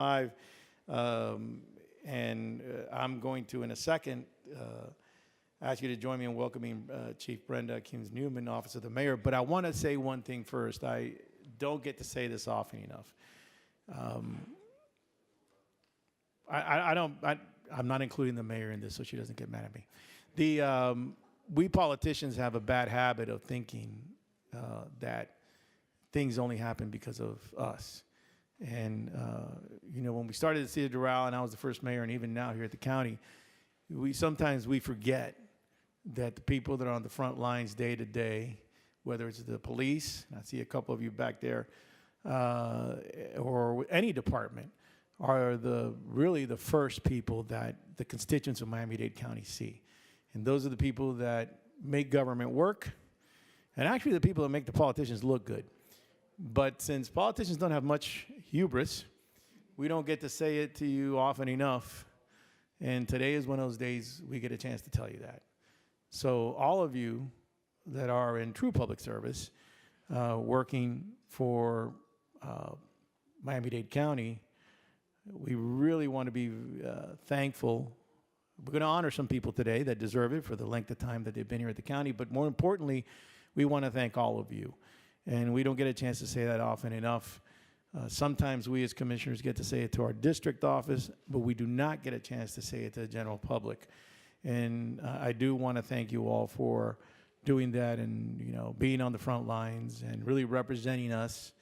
Live. And I'm going to, in a second, ask you to join me in welcoming Chief Brenda Newman, Office of the Mayor. But I want to say one thing first. I don't get to say this often enough. I'm not including the mayor in this, so she doesn't get mad at me. We politicians have a bad habit of thinking that things only happen because of us. And, when we started the city of Doral, and I was the first mayor, and even now here at the county, sometimes we forget that the people that are on the front lines day to day, whether it's the police, I see a couple of you back there, or any department, are really the first people that the constituents of Miami-Dade County see. And those are the people that make government work, and actually the people that make the politicians look good. But since politicians don't have much hubris, we don't get to say it to you often enough. And today is one of those days we get a chance to tell you that. So all of you that are in true public service, working for Miami-Dade County, we really want to be thankful. We're going to honor some people today that deserve it for the length of time that they've been here at the county. But more importantly, we want to thank all of you. And we don't get a chance to say that often enough. Sometimes we as commissioners get to say it to our district office, but we do not get a chance to say it to the general public. And I do want to thank you all for doing that and being on the front lines and really representing us.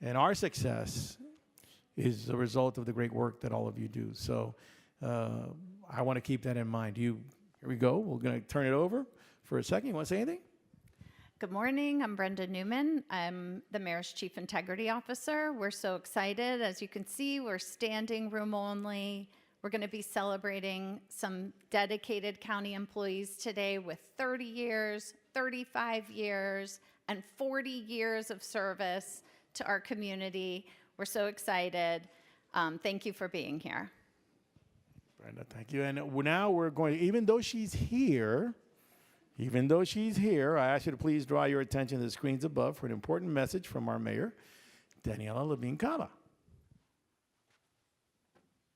And our success is the result of the great work that all of you do. So I want to keep that in mind. Here we go. We're going to turn it over for a second. You want to say anything? Good morning, I'm Brenda Newman. I'm the Mayor's Chief Integrity Officer. We're so excited. As you can see, we're standing room only. We're going to be celebrating some dedicated county employees today with 30 years, 35 years, and 40 years of service to our community. We're so excited. Thank you for being here. Brenda, thank you. And now we're going, even though she's here, I ask you to please draw your attention to the screens above for an important message from our mayor, Daniela Levine Cava.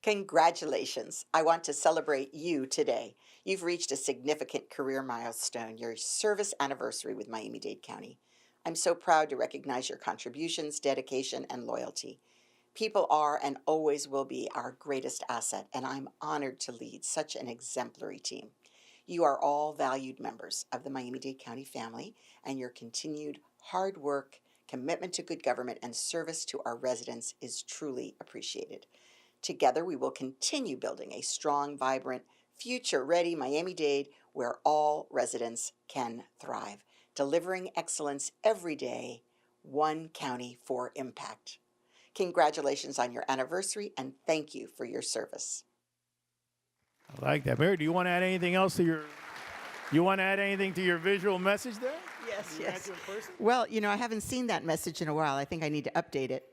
Congratulations. I want to celebrate you today. You've reached a significant career milestone, your service anniversary with Miami-Dade County. I'm so proud to recognize your contributions, dedication, and loyalty. People are and always will be our greatest asset, and I'm honored to lead such an exemplary team. You are all valued members of the Miami-Dade County family, and your continued hard work, commitment to good government, and service to our residents is truly appreciated. Together, we will continue building a strong, vibrant, future-ready Miami-Dade where all residents can thrive, delivering excellence every day, one county for impact. Congratulations on your anniversary, and thank you for your service. I like that. Mayor, do you want to add anything else to your visual message there? Yes. Well, I haven't seen that message in a while. I think I need to update it.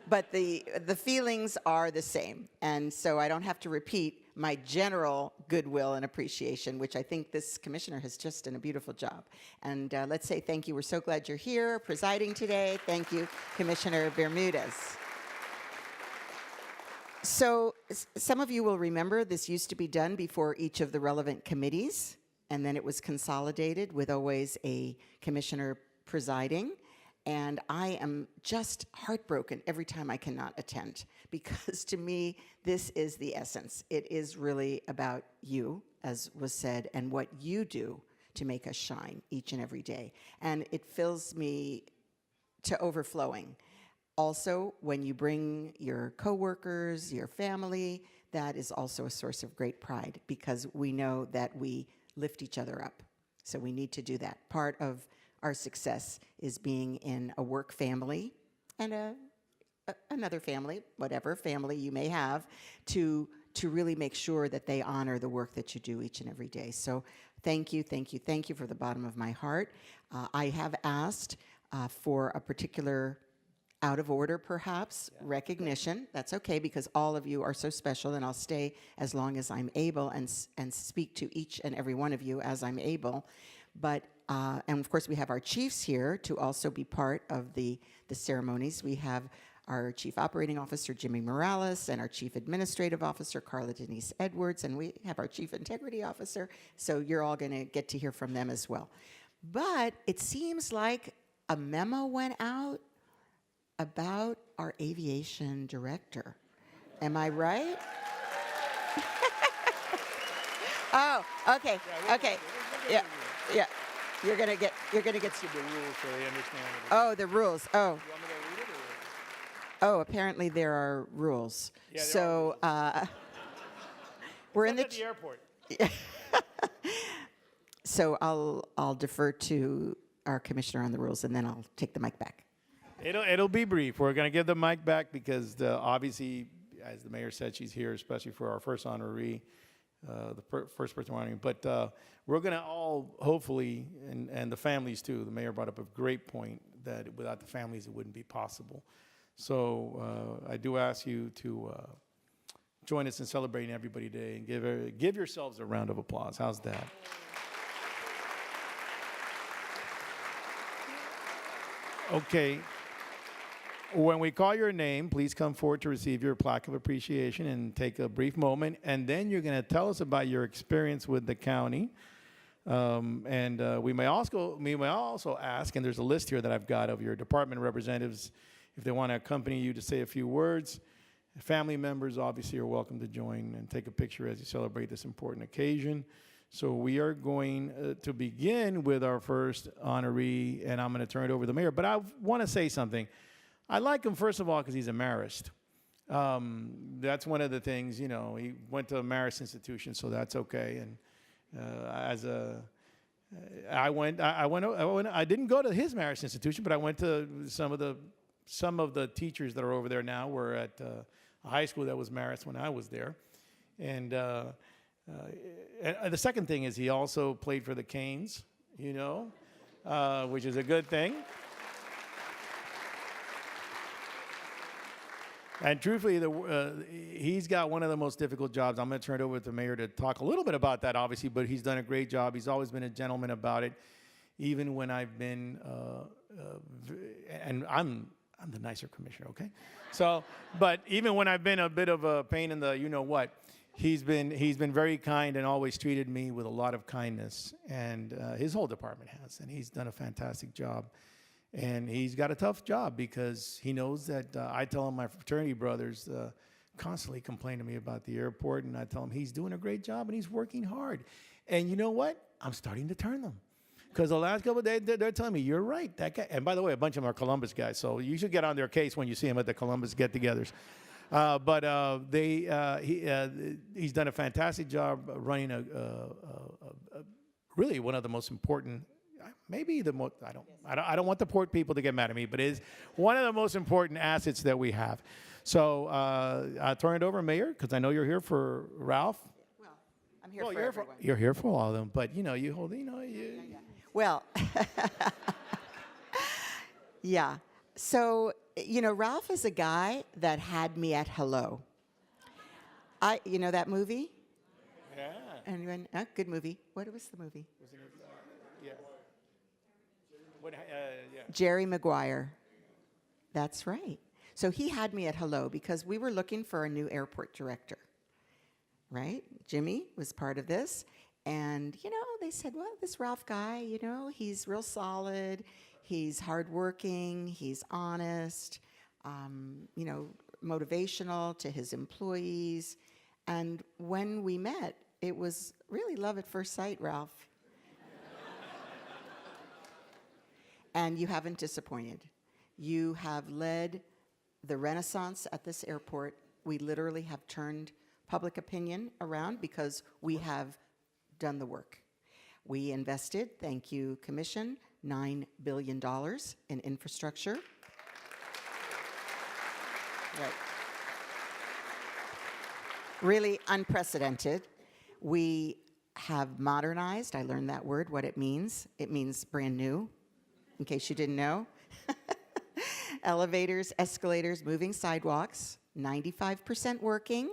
But the feelings are the same. And so I don't have to repeat my general goodwill and appreciation, which I think this commissioner has just done a beautiful job. And let's say thank you. We're so glad you're here presiding today. Thank you, Commissioner Bermudez. So some of you will remember this used to be done before each of the relevant committees, and then it was consolidated with always a commissioner presiding. And I am just heartbroken every time I cannot attend, because to me, this is the essence. It is really about you, as was said, and what you do to make us shine each and every day. And it fills me to overflowing. Also, when you bring your coworkers, your family, that is also a source of great pride, because we know that we lift each other up. So we need to do that. Part of our success is being in a work family and another family, whatever family you may have, to really make sure that they honor the work that you do each and every day. So thank you from the bottom of my heart. I have asked for a particular out of order, perhaps, recognition. That's okay, because all of you are so special, and I'll stay as long as I'm able and speak to each and every one of you as I'm able. But, and of course, we have our chiefs here to also be part of the ceremonies. We have our Chief Operating Officer, Jimmy Morales, and our Chief Administrative Officer, Carla Denise Edwards, and we have our Chief Integrity Officer, so you're all going to get to hear from them as well. But it seems like a memo went out about our aviation director. Am I right? Oh, okay, okay. Yeah, yeah. You're gonna get The rules so they understand. Oh, the rules. Oh. You want me to read it or? Oh, apparently there are rules. Yeah, there so we're in At the airport. So I'll defer to our commissioner on the rules, and then I'll take the mic back. It'll be brief. We're going to give the mic back because obviously, as the mayor said, she's here, especially for our first honoree, first person honoring. But we're going to all, hopefully, and the families too. The mayor brought up a great point that without the families, it wouldn't be possible. So I do ask you to join us in celebrating Everybody Day and give yourselves a round of applause. How's that? Okay. When we call your name, please come forward to receive your plaque of appreciation and take a brief moment. And then you're going to tell us about your experience with the county. We may also ask, and there's a list here that I've got of your department representatives, if they want to accompany you to say a few words. Family members obviously are welcome to join and take a picture as you celebrate this important occasion. So we are going to begin with our first honoree, and I'm going to turn it over to the mayor. But I want to say something. I like him, first of all, because he's a Marist. That's one of the things, you know, he went to a Marist institution, so that's okay. And I didn't go to his Marist institution, but I went to some of the teachers that are over there now were at a high school that was Marist when I was there. And the second thing is he also played for the Canes, you know, which is a good thing. And truthfully, he's got one of the most difficult jobs. I'm going to turn it over to the mayor to talk a little bit about that, obviously, but he's done a great job. He's always been a gentleman about it, even when I've been, and I'm the nicer commissioner, okay? So, but even when I've been a bit of a pain in the you-know-what, he's been very kind and always treated me with a lot of kindness, and his whole department has, and he's done a fantastic job. And he's got a tough job because he knows that I tell him my fraternity brothers constantly complain to me about the airport, and I tell him he's doing a great job and he's working hard. And you know what? I'm starting to turn them. Because the last couple of days, they're telling me, you're right, that guy. And by the way, a bunch of them are Columbus guys, so you should get on their case when you see them at the Columbus get-togethers. He's done a fantastic job running really one of the most important, maybe the most, I don't want the port people to get mad at me, but it is one of the most important assets that we have. So I'll turn it over, Mayor, because I know you're here for Ralph. Well, I'm here for everyone. You're here for all of them, but you hold. Well, yeah. So, Ralph is a guy that had me at hello. You know that movie? Yeah. Anyone? Good movie. What was the movie? Yeah. Jerry Maguire. That's right. So he had me at hello because we were looking for a new airport director, right? Jimmy was part of this. And, they said, well, this Ralph guy, he's real solid. He's hardworking. He's honest, motivational to his employees. And when we met, it was really love at first sight, Ralph. And you haven't disappointed. You have led the renaissance at this airport. We literally have turned public opinion around because we have done the work. We invested, thank you, Commission, $9 billion in infrastructure. Right. Really unprecedented. We have modernized, I learned that word, what it means. It means brand new, in case you didn't know. Elevators, escalators, moving sidewalks, 95% working,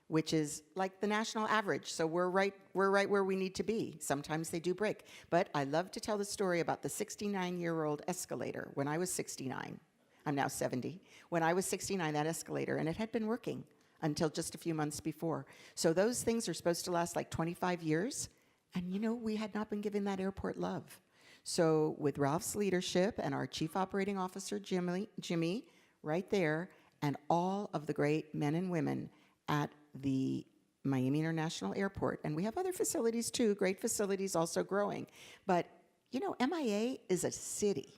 which is like the national average. So we're right where we need to be. Sometimes they do break. But I love to tell the story about the 69-year-old escalator when I was 69. I'm now 70. When I was 69, that escalator, and it had been working until just a few months before. So those things are supposed to last like 25 years. And you know, we had not been giving that airport love. So with Ralph's leadership and our Chief Operating Officer, Jimmy, right there, and all of the great men and women at the Miami International Airport, and we have other facilities too, great facilities also growing. But you know, MIA is a city.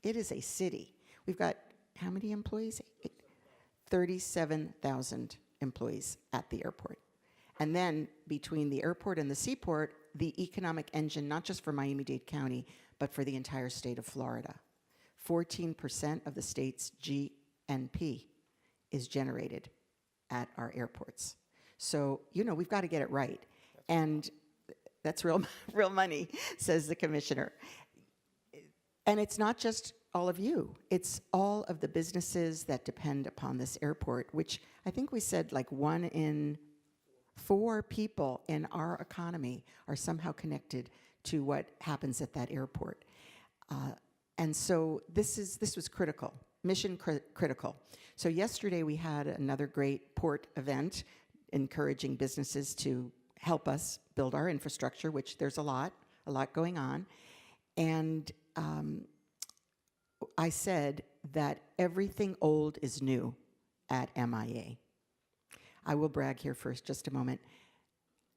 It is a city. We've got how many employees? 37,000 employees at the airport. And then between the airport and the seaport, the economic engine, not just for Miami-Dade County, but for the entire state of Florida. 14% of the state's GNP is generated at our airports. So, you know, we've got to get it right. And that's real money, says the commissioner. And it's not just all of you. It's all of the businesses that depend upon this airport, which I think we said like 1 in 4 people in our economy are somehow connected to what happens at that airport. And so this was critical, mission critical. So yesterday we had another great port event encouraging businesses to help us build our infrastructure, which there's a lot going on. And I said that everything old is new at MIA. I will brag here for just a moment.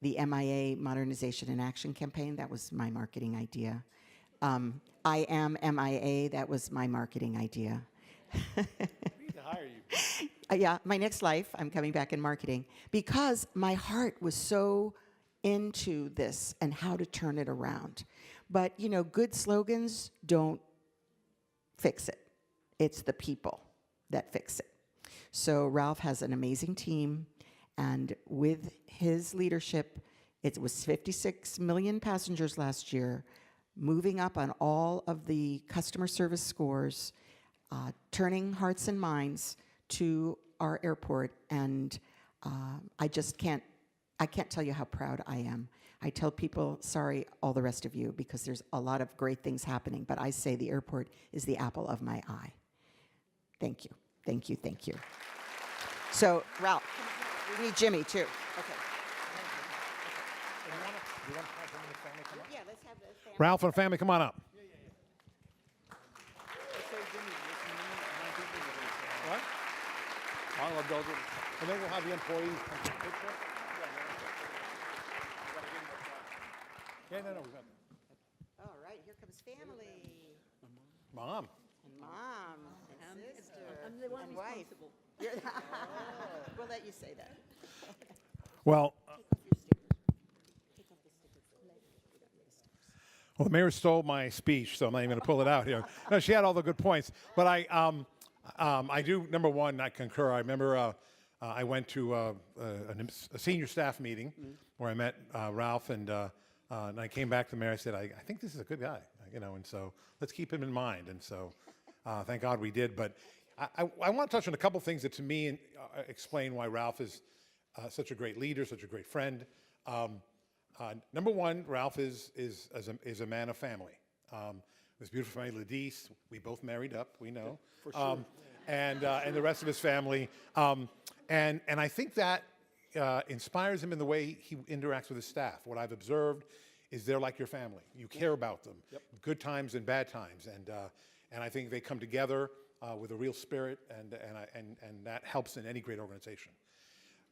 The MIA Modernization and Action Campaign, that was my marketing idea. I am MIA, that was my marketing idea. We need to hire you. Yeah, my next life, I'm coming back in marketing because my heart was so into this and how to turn it around. But, you know, good slogans don't fix it. It's the people that fix it. So Ralph has an amazing team, and with his leadership, it was 56 million passengers last year, moving up on all of the customer service scores, turning hearts and minds to our airport, and I can't tell you how proud I am. I tell people, sorry, all the rest of you, because there's a lot of great things happening, but I say the airport is the apple of my eye. Thank you, thank you, thank you. So, Ralph, we need Jimmy too. Okay. Yeah, let's have the family. Ralph and family, come on up. What? All adults. And then we'll have the employees take a picture. Yeah, no, we got it. All right, here comes family. Mom. And mom, and sister, I'm the one and wife. responsible. We'll let you say that. Well, Take off your stickers. Take off the stickers. well, the mayor stole my speech, so I'm not even going to pull it out here. No, she had all the good points, but I do. Number one, I concur. I remember I went to a senior staff meeting where I met Ralph, and I came back to the mayor. I said, I think this is a good guy, you know, and so let's keep him in mind. And so, thank God we did. But I want to touch on a couple things that, to me, explain why Ralph is such a great leader, such a great friend. Number one, Ralph is a man of family. His beautiful family, Ladise, we both married up, we know. For sure. And the rest of his family. And I think that inspires him in the way he interacts with his staff. What I've observed is they're like your family. You care about them, good times and bad times. And I think they come together with a real spirit, and that helps in any great organization.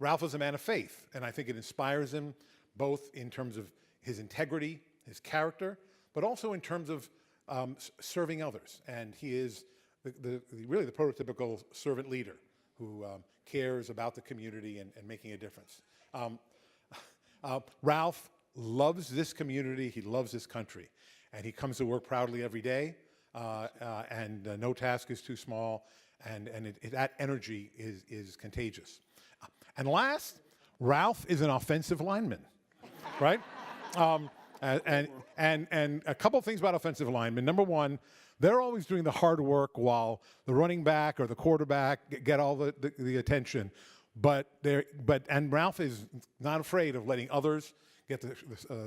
Ralph is a man of faith, and I think it inspires him both in terms of his integrity, his character, but also in terms of serving others. And he is really the prototypical servant leader who cares about the community and making a difference. Ralph loves this community, he loves this country, and he comes to work proudly every day, and no task is too small, and that energy is contagious. And last, Ralph is an offensive lineman, right? And a couple things about offensive linemen. Number one, they're always doing the hard work while the running back or the quarterback get all the attention. And Ralph is not afraid of letting others get the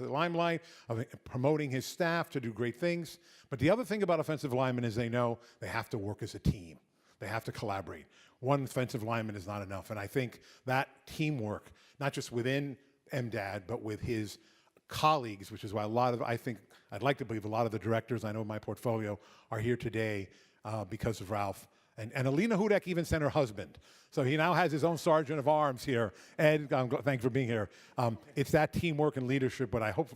limelight, of promoting his staff to do great things. But the other thing about offensive linemen is they know they have to work as a team. They have to collaborate. One offensive lineman is not enough. And I think that teamwork, not just within MDAD, but with his colleagues, which is why I'd like to believe a lot of the directors I know in my portfolio are here today because of Ralph. And Alina Hudek even sent her husband. So he now has his own sergeant of arms here. Ed, thank you for being here. It's that teamwork and leadership, what I hope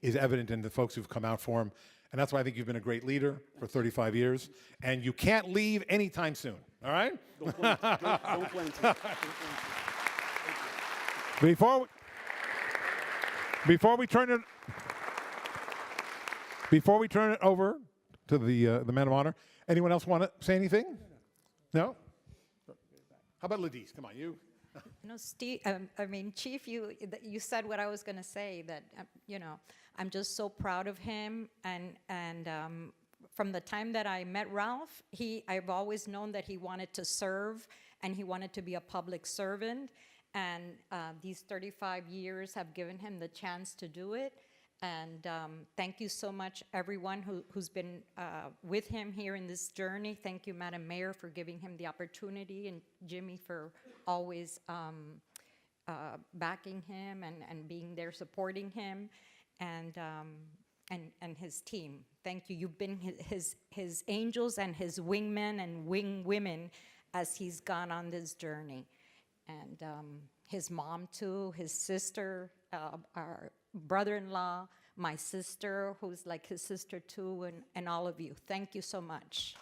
is evident in the folks who've come out for him. And that's why I think you've been a great leader for 35 years. And you can't leave anytime soon, all right? Don't plan to. Before we turn it over to the man of honor, anyone else want to say anything? No? How about Ladise? Come on, you. No, Steve. Chief, you said what I was going to say. That I'm just so proud of him, and from the time that I met Ralph, I've always known that he wanted to serve and he wanted to be a public servant, and these 35 years have given him the chance to do it. And thank you so much, everyone who's been with him here in this journey. Thank you, Madam Mayor, for giving him the opportunity, and Jimmy for always backing him and being there supporting him, and his team. Thank you. You've been his angels and his wingmen and wing women as he's gone on this journey. And his mom, too, his sister, our brother-in-law, my sister, who's like his sister too, and all of you. Thank you so much.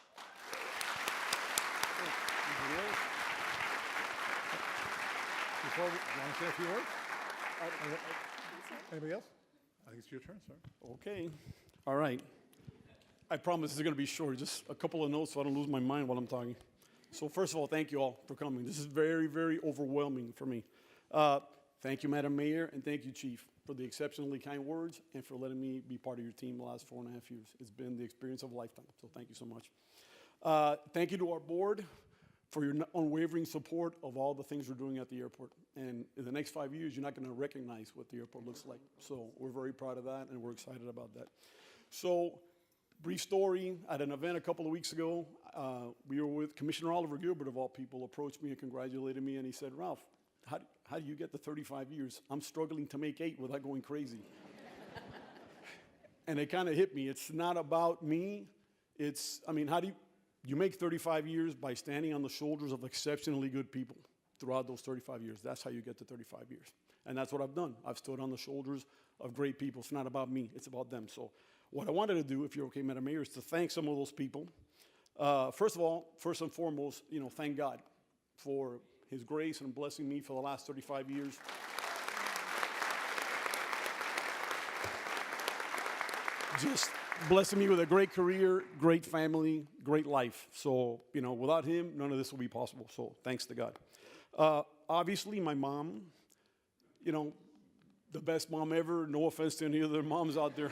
You want to say a few words? Anybody else? I think it's your turn, sir. Okay. All right. I promise this is going to be short. Just a couple of notes so I don't lose my mind while I'm talking. So first of all, thank you all for coming. This is very, very overwhelming for me. Thank you, Madam Mayor, and thank you, Chief, for the exceptionally kind words and for letting me be part of your team the last 4.5 years. It's been the experience of a lifetime, so thank you so much. Thank you to our board for your unwavering support of all the things we're doing at the airport. And in the next 5 years, you're not going to recognize what the airport looks like. So we're very proud of that, and we're excited about that. So, brief story, at an event a couple of weeks ago, we were with Commissioner Oliver Gilbert, of all people, approached me and congratulated me, and he said, Ralph, how do you get to 35 years? I'm struggling to make 8 without going crazy. And it kind of hit me. It's not about me. How do you make 35 years by standing on the shoulders of exceptionally good people throughout those 35 years. That's how you get to 35 years. And that's what I've done. I've stood on the shoulders of great people. It's not about me. It's about them. So what I wanted to do, if you're okay, Madam Mayor, is to thank some of those people. First and foremost, thank God for his grace and blessing me for the last 35 years. Just blessing me with a great career, great family, great life. So, without him, none of this would be possible. So thanks to God. Obviously, my mom, the best mom ever. No offense to any other moms out there.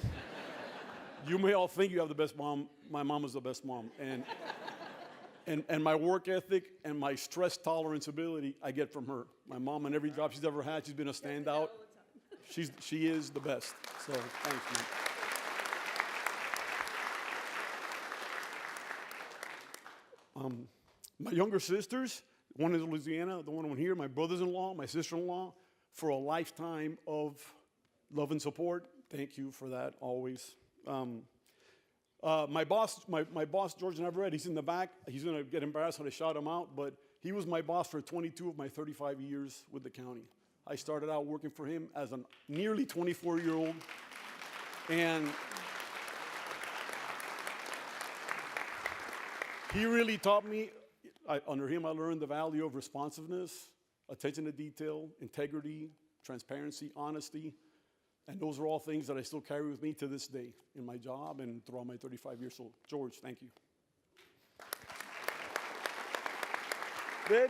You may all think you have the best mom. My mom was the best mom. And my work ethic and my stress tolerance ability, I get from her. My mom, on every job she's ever had, she's been a standout. She is the best. So thanks, man. My younger sisters, one is in Louisiana, the one here, my brothers-in-law, my sister-in-law, for a lifetime of love and support. Thank you for that always. My boss, George Navarrete, he's in the back. He's going to get embarrassed when I shout him out, but he was my boss for 22 of my 35 years with the county. I started out working for him as a nearly 24-year-old, and he really taught me, under him I learned the value of responsiveness, attention to detail, integrity, transparency, honesty. And those are all things that I still carry with me to this day in my job and throughout my 35 years. So, George, thank you. Then,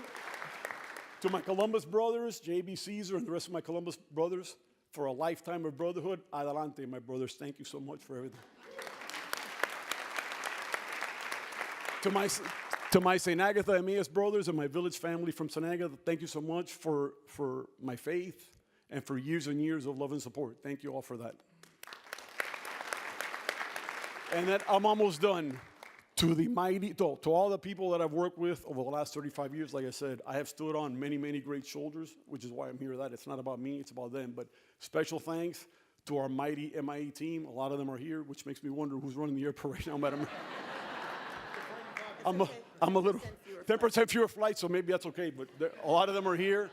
to my Columbus brothers, J.B. Caesar, and the rest of my Columbus brothers, for a lifetime of brotherhood, adelante, my brothers. Thank you so much for everything. To my St. Agatha Emmaus brothers and my village family from St. Agatha, thank you so much for my faith and for years and years of love and support. Thank you all for that. And then I'm almost done. To all the people that I've worked with over the last 35 years, like I said, I have stood on many, many great shoulders, which is why I'm here. That it's not about me, it's about them. But special thanks to our mighty MIA team. A lot of them are here, which makes me wonder who's running the airport right now, madam. I'm a little 10% fewer flights, so maybe that's okay. But a lot of them are here.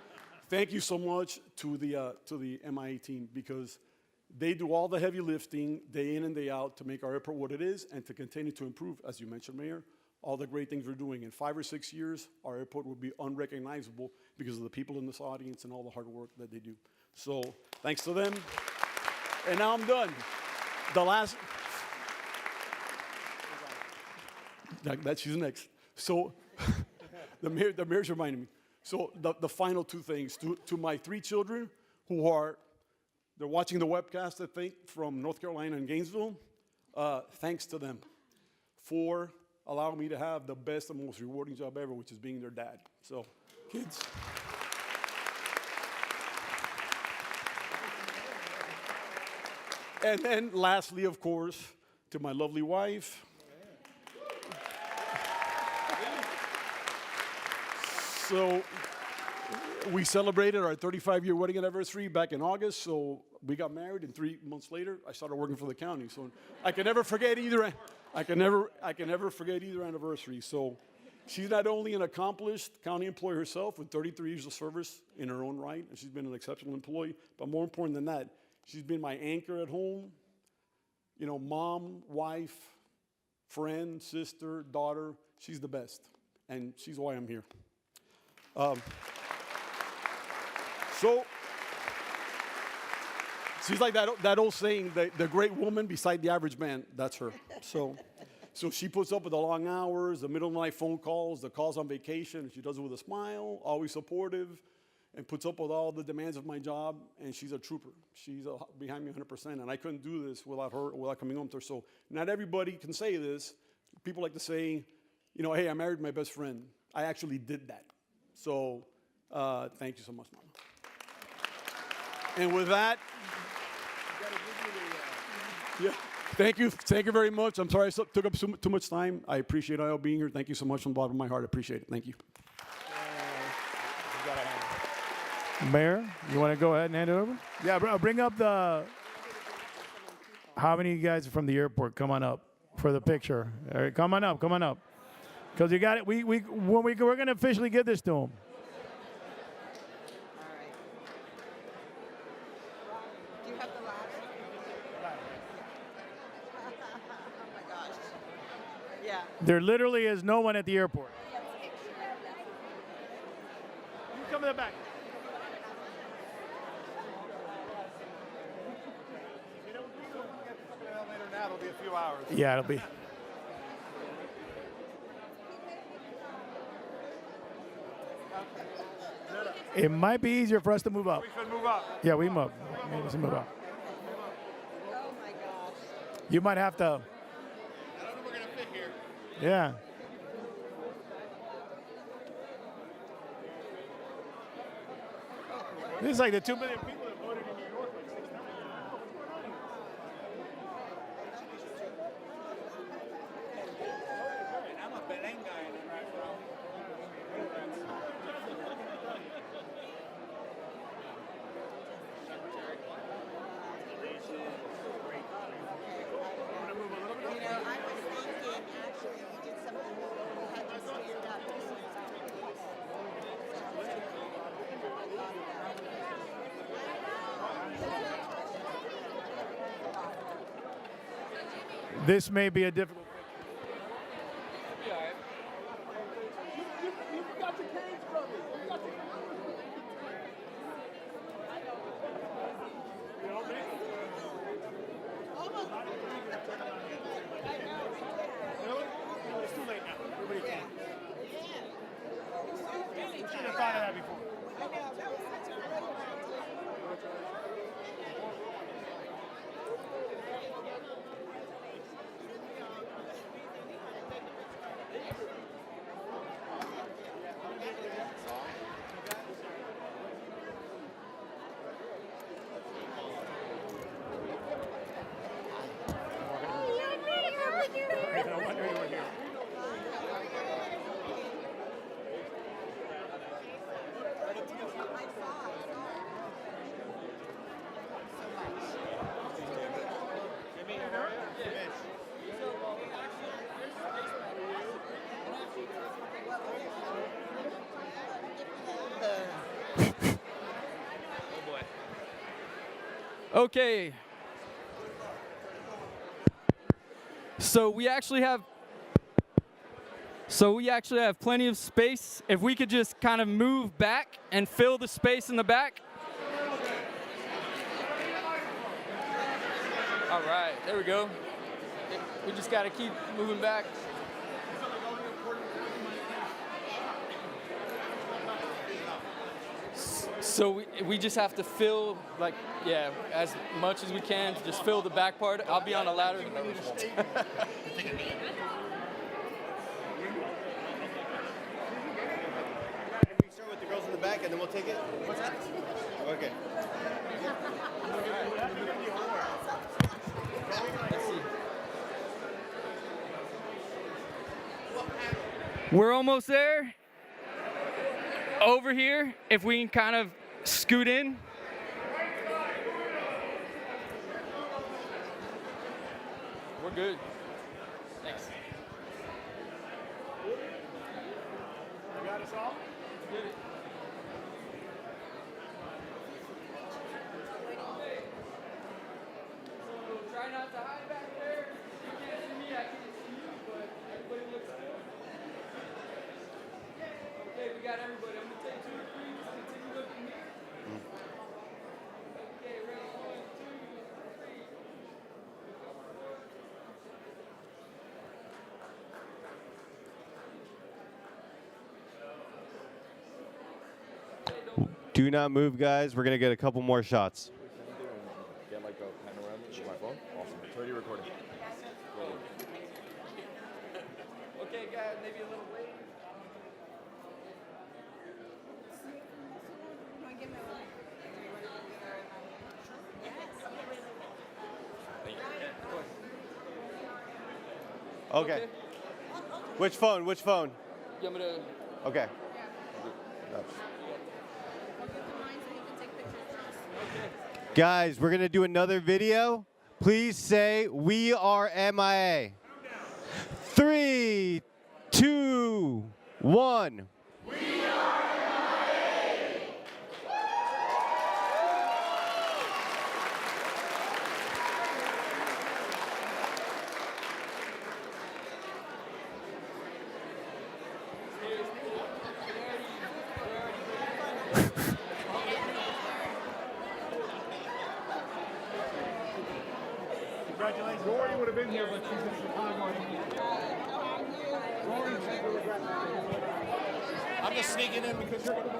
Thank you so much to the MIA team, because they do all the heavy lifting day in and day out to make our airport what it is and to continue to improve, as you mentioned, Mayor, all the great things we're doing. In 5 or 6 years, our airport will be unrecognizable because of the people in this audience and all the hard work that they do. So thanks to them. And now I'm done. The last, she's next. So the mayor's reminding me. So the final two things to my 3 children who are, they're watching the webcast, I think, from North Carolina and Gainesville. Thanks to them for allowing me to have the best and most rewarding job ever, which is being their dad. So, kids. And then lastly, of course, to my lovely wife. So we celebrated our 35-year wedding anniversary back in August, so we got married, and 3 months later, I started working for the county. So I can never forget either. I can never forget either anniversary. So she's not only an accomplished county employee herself with 33 years of service in her own right, and she's been an exceptional employee, but more important than that, she's been my anchor at home. You know, mom, wife, friend, sister, daughter. She's the best, and she's why I'm here. So she's like that old saying, the great woman beside the average man. That's her. So she puts up with the long hours, the middle of the night phone calls, the calls on vacation. She does it with a smile, always supportive, and puts up with all the demands of my job. And she's a trooper. She's behind me 100%. And I couldn't do this without her, without coming home to her. So not everybody can say this. People like to say, you know, hey, I married my best friend. I actually did that. So thank you so much, Mama. And with that, yeah, thank you very much. I'm sorry I took up too much time. I appreciate all being here. Thank you so much from the bottom of my heart. I appreciate it. Thank you. Mayor, you want to go ahead and hand it over? Yeah, bring up the. How many of you guys are from the airport? Come on up for the picture. All right, come on up, because you got it. We're going to officially give this to them. There literally is no one at the airport. You come to the back. It'll be a few hours. Yeah, it'll be. It might be easier for us to move up. We should move up. Yeah, we move. Maybe we move up. Oh my gosh. You might have to. I don't know if we're going to fit here. Yeah. This is like the 2 million people that voted in New York. Like 6 million. I'm a Belen guy in right now. You know, I was thinking, actually, we did something, we had to stand up. This may be a difficult. It's too late now. Everybody can. Should have thought of that before. Okay. So we actually have plenty of space. If we could just kind of move back and fill the space in the back. All right, there we go. We just got to keep moving back. So we just have to fill, like, yeah, as much as we can to just fill the back part. I'll be on a ladder. Can we start with the girls in the back and then we'll take it? What's that? Okay. We're almost there. Over here, if we can kind of scoot in. We're good. Thanks. You got us all? Good. So try not to hide back there. You can't see me, I can't see you, but everybody looks good. Okay, we got everybody. I'm gonna take 2 or 3. Just continue looking here. Okay, ready? 1, 2, 3. Do not move, guys. We're going to get a couple more shots. Get like a panorama with my phone. Awesome. It's already recording. Okay, guys, maybe a little wave. Okay. Which phone? Which phone? You want me to? Okay. Guys, we're going to do another video. Please say, "We are MIA." 3, 2, 1. Congratulations. Rory would have been here, but she's in Chicago. I'm just sneaking in because you're going to.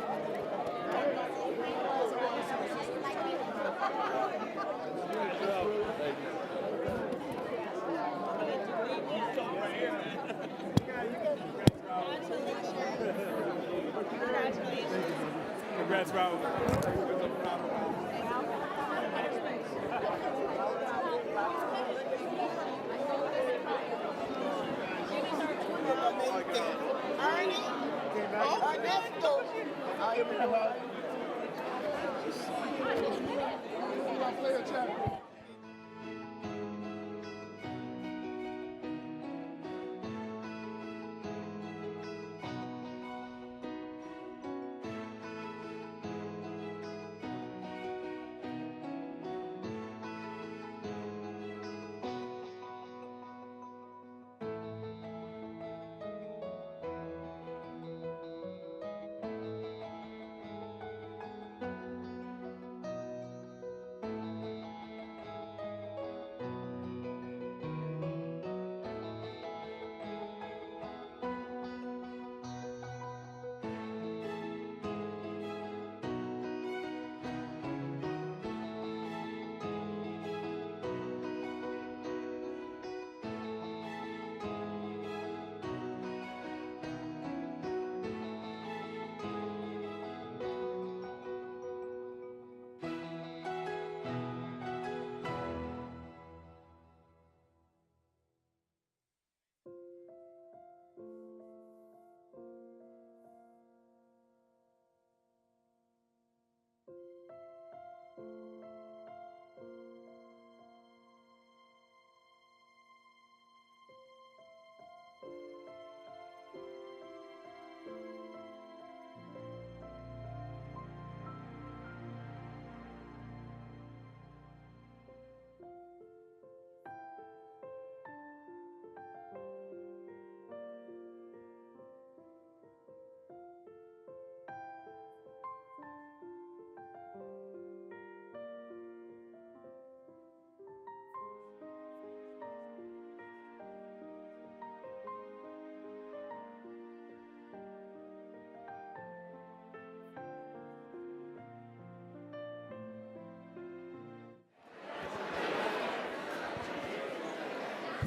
Congrats, Raul.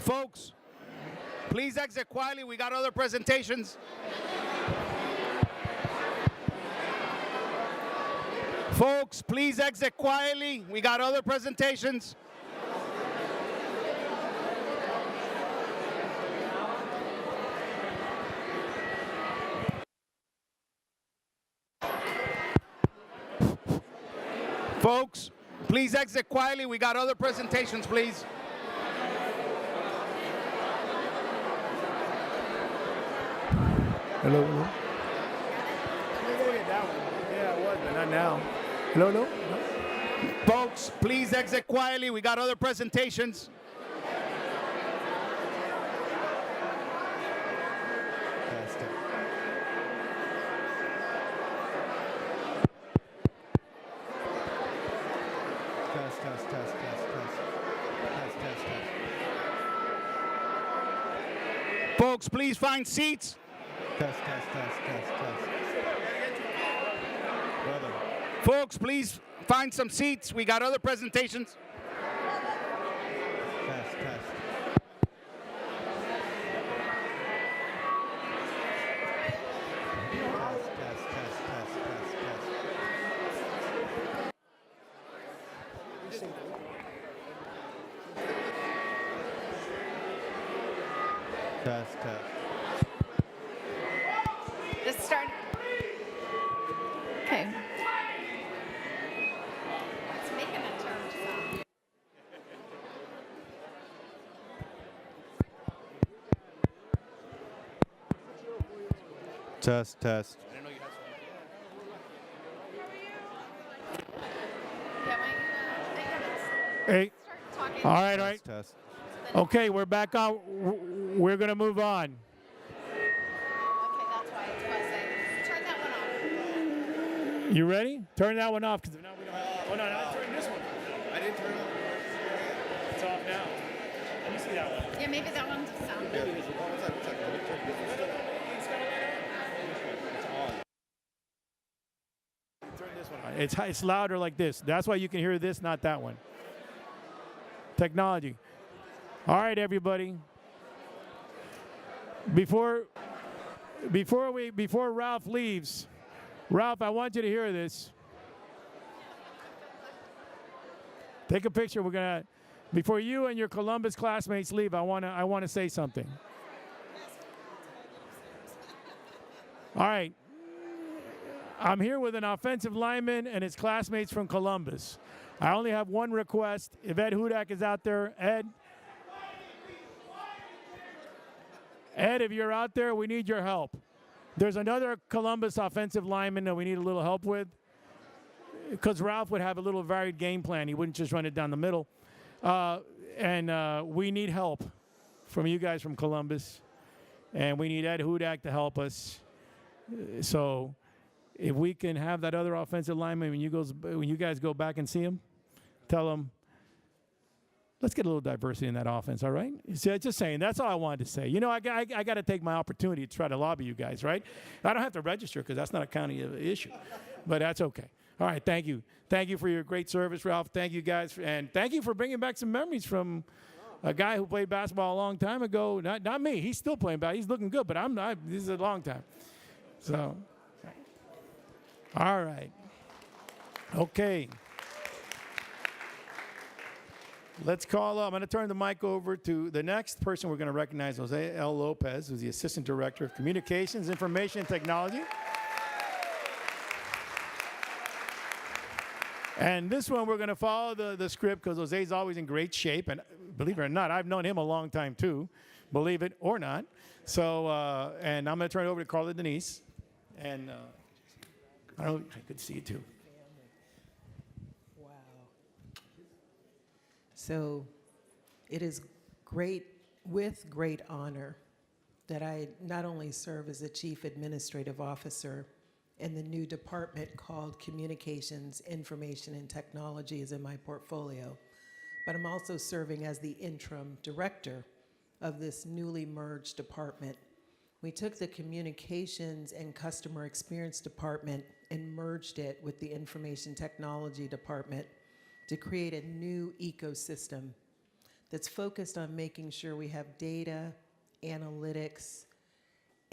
Folks, please exit quietly. We got other presentations. Folks, please exit quietly. We got other presentations. Folks, please exit quietly. We got other presentations, please. Hello, hello. We're gonna get that one. Yeah, it was, but not now. Hello, hello. No. Folks, please exit quietly. We got other presentations. Folks, please find seats. Test. Brother. Folks, please find some seats. We got other presentations. Test. Test. This start. Okay. It's making a turn sound. Test. Yeah, Hey. start talking. All right. Test. Okay, we're back out. We're going to move on. Okay, that's why it's buzzing. Turn that one off. You ready? Turn that one off because now we don't have. Oh, no, turn this one. I didn't turn it on. It's off now. Let me see that one. Yeah, maybe that one does sound good. Turn this one on. It's louder like this. That's why you can hear this, not that one. Technology. All right, everybody. Before Ralph leaves, Ralph, I want you to hear this. Take a picture. Before you and your Columbus classmates leave, I want to say something. All right. I'm here with an offensive lineman and his classmates from Columbus. I only have one request. If Ed Hudak is out there, Ed, if you're out there, we need your help. There's another Columbus offensive lineman that we need a little help with because Ralph would have a little varied game plan. He wouldn't just run it down the middle. And we need help from you guys from Columbus. And we need Ed Hudak to help us. So if we can have that other offensive lineman, when you guys go back and see him, tell him, let's get a little diversity in that offense, all right? See, just saying, that's all I wanted to say. You know, I got to take my opportunity to try to lobby you guys, right? I don't have to register because that's not a county issue, but that's okay. All right, thank you. Thank you for your great service, Ralph. Thank you, guys. And thank you for bringing back some memories from a guy who played basketball a long time ago. Not me. He's still playing basketball. He's looking good, but I'm not. This is a long time. So, all right. Okay. Let's call up. I'm going to turn the mic over to the next person we're going to recognize, Jose L. Lopez, who's the Assistant Director of Communications, Information, and Technology. And this one, we're going to follow the script because Jose's always in great shape. And believe it or not, I've known him a long time, too, believe it or not. So, and I'm going to turn it over to Carla Denise. And good to see you, too. Wow. So it is with great honor that I not only serve as the Chief Administrative Officer in the new department called Communications, Information, and Technology is in my portfolio, but I'm also serving as the interim director of this newly merged department. We took the Communications and Customer Experience Department and merged it with the Information Technology Department to create a new ecosystem. that's focused on making sure we have data, analytics,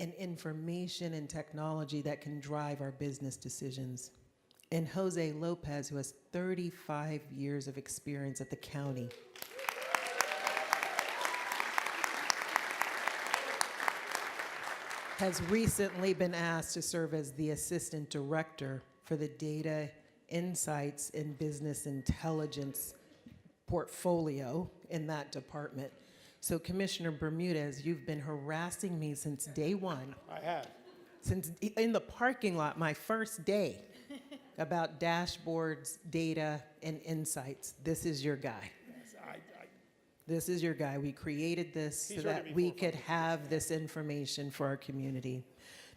and information and technology that can drive our business decisions. And Jose Lopez, who has 35 years of experience at the county. Has recently been asked to serve as the assistant director for the data insights and business intelligence portfolio in that department. So Commissioner Bermudez, you've been harassing me since day one. I have. Since in the parking lot, my first day, about dashboards, data, and insights. This is your guy. This is your guy. We created this so that we could have this information for our community.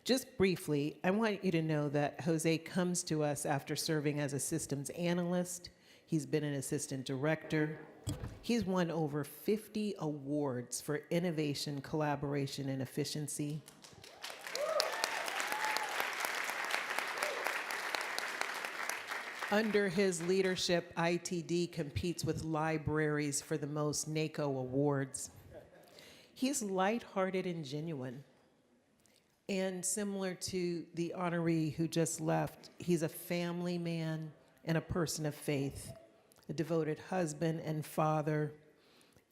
Just briefly, I want you to know that Jose comes to us after serving as a systems analyst. He's been an assistant director. He's won over 50 awards for innovation, collaboration, and efficiency. Under his leadership, ITD competes with libraries for the most NACO awards. He's lighthearted and genuine. And similar to the honoree who just left, he's a family man and a person of faith, a devoted husband and father.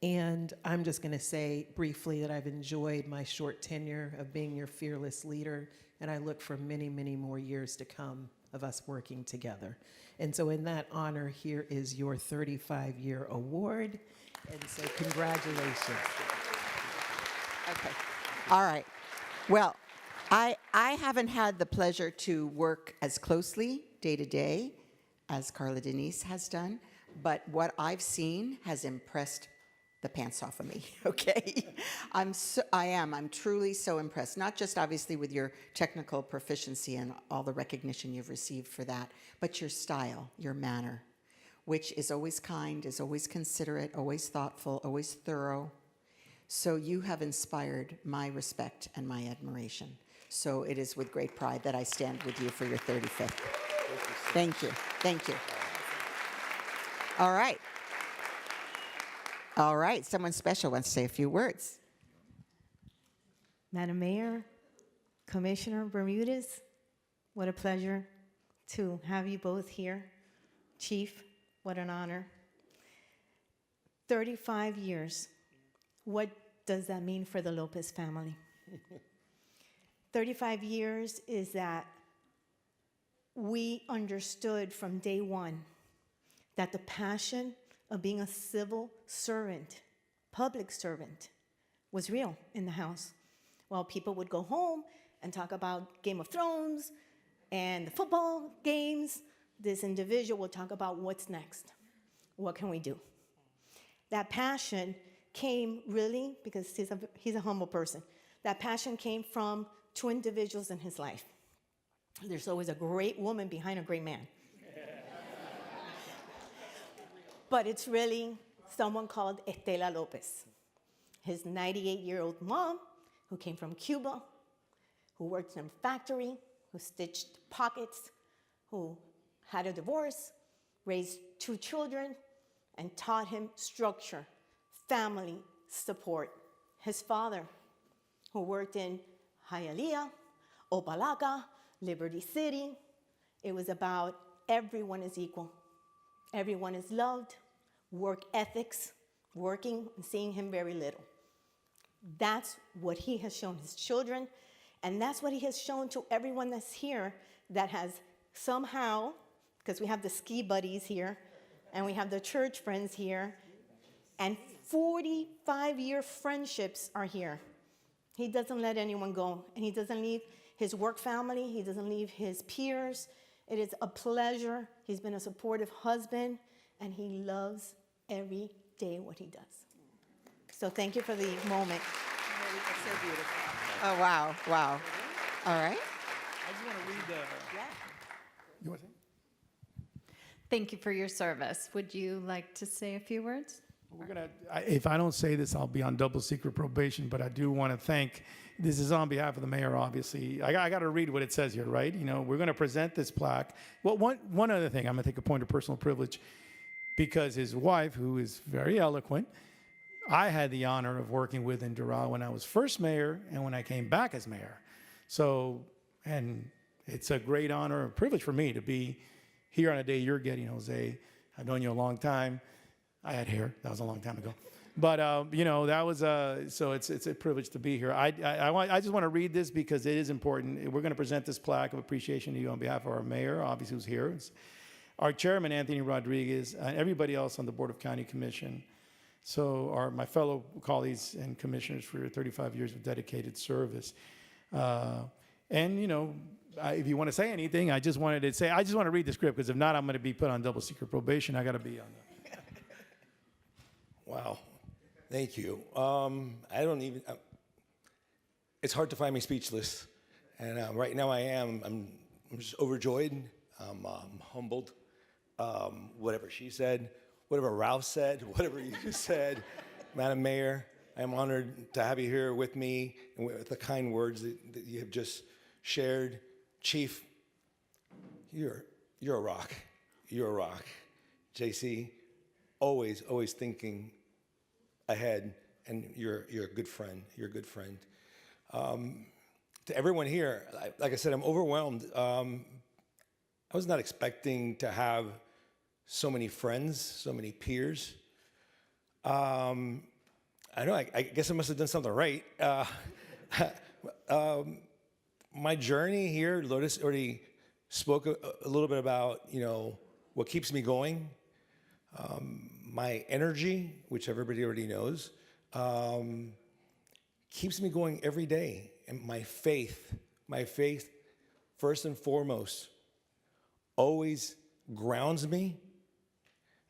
And I'm just going to say briefly that I've enjoyed my short tenure of being your fearless leader, and I look for many, many more years to come of us working together. And so in that honor, here is your 35-year award. And so congratulations. Okay. All right. Well, I haven't had the pleasure to work as closely day to day as Carla Denise has done, but what I've seen has impressed the pants off of me, okay? I'm truly so impressed, not just obviously with your technical proficiency and all the recognition you've received for that, but your style, your manner, which is always kind, is always considerate, always thoughtful, always thorough. So you have inspired my respect and my admiration. So it is with great pride that I stand with you for your 35th. Thank you. Thank you. All right. All right, someone special wants to say a few words. Madam Mayor, Commissioner Bermudez, what a pleasure to have you both here. Chief, what an honor. 35 years. What does that mean for the Lopez family? 35 years is that we understood from day one that the passion of being a civil servant, public servant, was real in the house. While people would go home and talk about Game of Thrones and the football games, this individual would talk about what's next. What can we do? That passion came really, because he's a humble person, that passion came from two individuals in his life. There's always a great woman behind a great man. But it's really someone called Estela Lopez, his 98-year-old mom who came from Cuba, who worked in a factory, who stitched pockets, who had a divorce, raised two children, and taught him structure, family support. His father, who worked in Hialeah, Opalaca, Liberty City. It was about everyone is equal. Everyone is loved, work ethics, working and seeing him very little. That's what he has shown his children, and that's what he has shown to everyone that's here that has somehow, because we have the ski buddies here, and we have the church friends here, and 45-year friendships are here. He doesn't let anyone go, and he doesn't leave his work family, he doesn't leave his peers. It is a pleasure. He's been a supportive husband, and he loves every day what he does. So thank you for the moment. It's so beautiful. Oh, wow, wow. All right. I just want to read the... Yeah. You want to say? Thank you for your service. Would you like to say a few words? We're gonna. If I don't say this, I'll be on double secret probation. But I do want to thank. This is on behalf of the mayor, obviously. I got to read what it says here, right? You know, we're going to present this plaque. Well, one other thing, I'm going to take a point of personal privilege, because his wife, who is very eloquent, I had the honor of working with in Doral when I was first mayor and when I came back as mayor. So, and it's a great honor and privilege for me to be here on a day you're getting, Jose. I've known you a long time. I had hair. That was a long time ago. But, that was, so it's a privilege to be here. I just want to read this because it is important. We're going to present this plaque of appreciation to you on behalf of our mayor, obviously, who's here. It's our chairman, Anthony Rodriguez, and everybody else on the Board of County Commission. So my fellow colleagues and commissioners for your 35 years of dedicated service. If you want to say anything, I just want to read the script because if not, I'm going to be put on double secret probation. I got to be on the. Wow. Thank you. It's hard to find me speechless. And right now I am. I'm just overjoyed. I'm humbled. Whatever she said, whatever Ralph said, whatever you said, Madam Mayor, I'm honored to have you here with me and with the kind words that you have just shared. Chief, you're a rock. You're a rock. JC, always thinking ahead, and you're a good friend. You're a good friend. To everyone here, like I said, I'm overwhelmed. I was not expecting to have so many friends, so many peers. I know, I guess I must have done something right. My journey here, Lourdes already spoke a little bit about, what keeps me going. My energy, which everybody already knows, keeps me going every day. And my faith, first and foremost, always grounds me.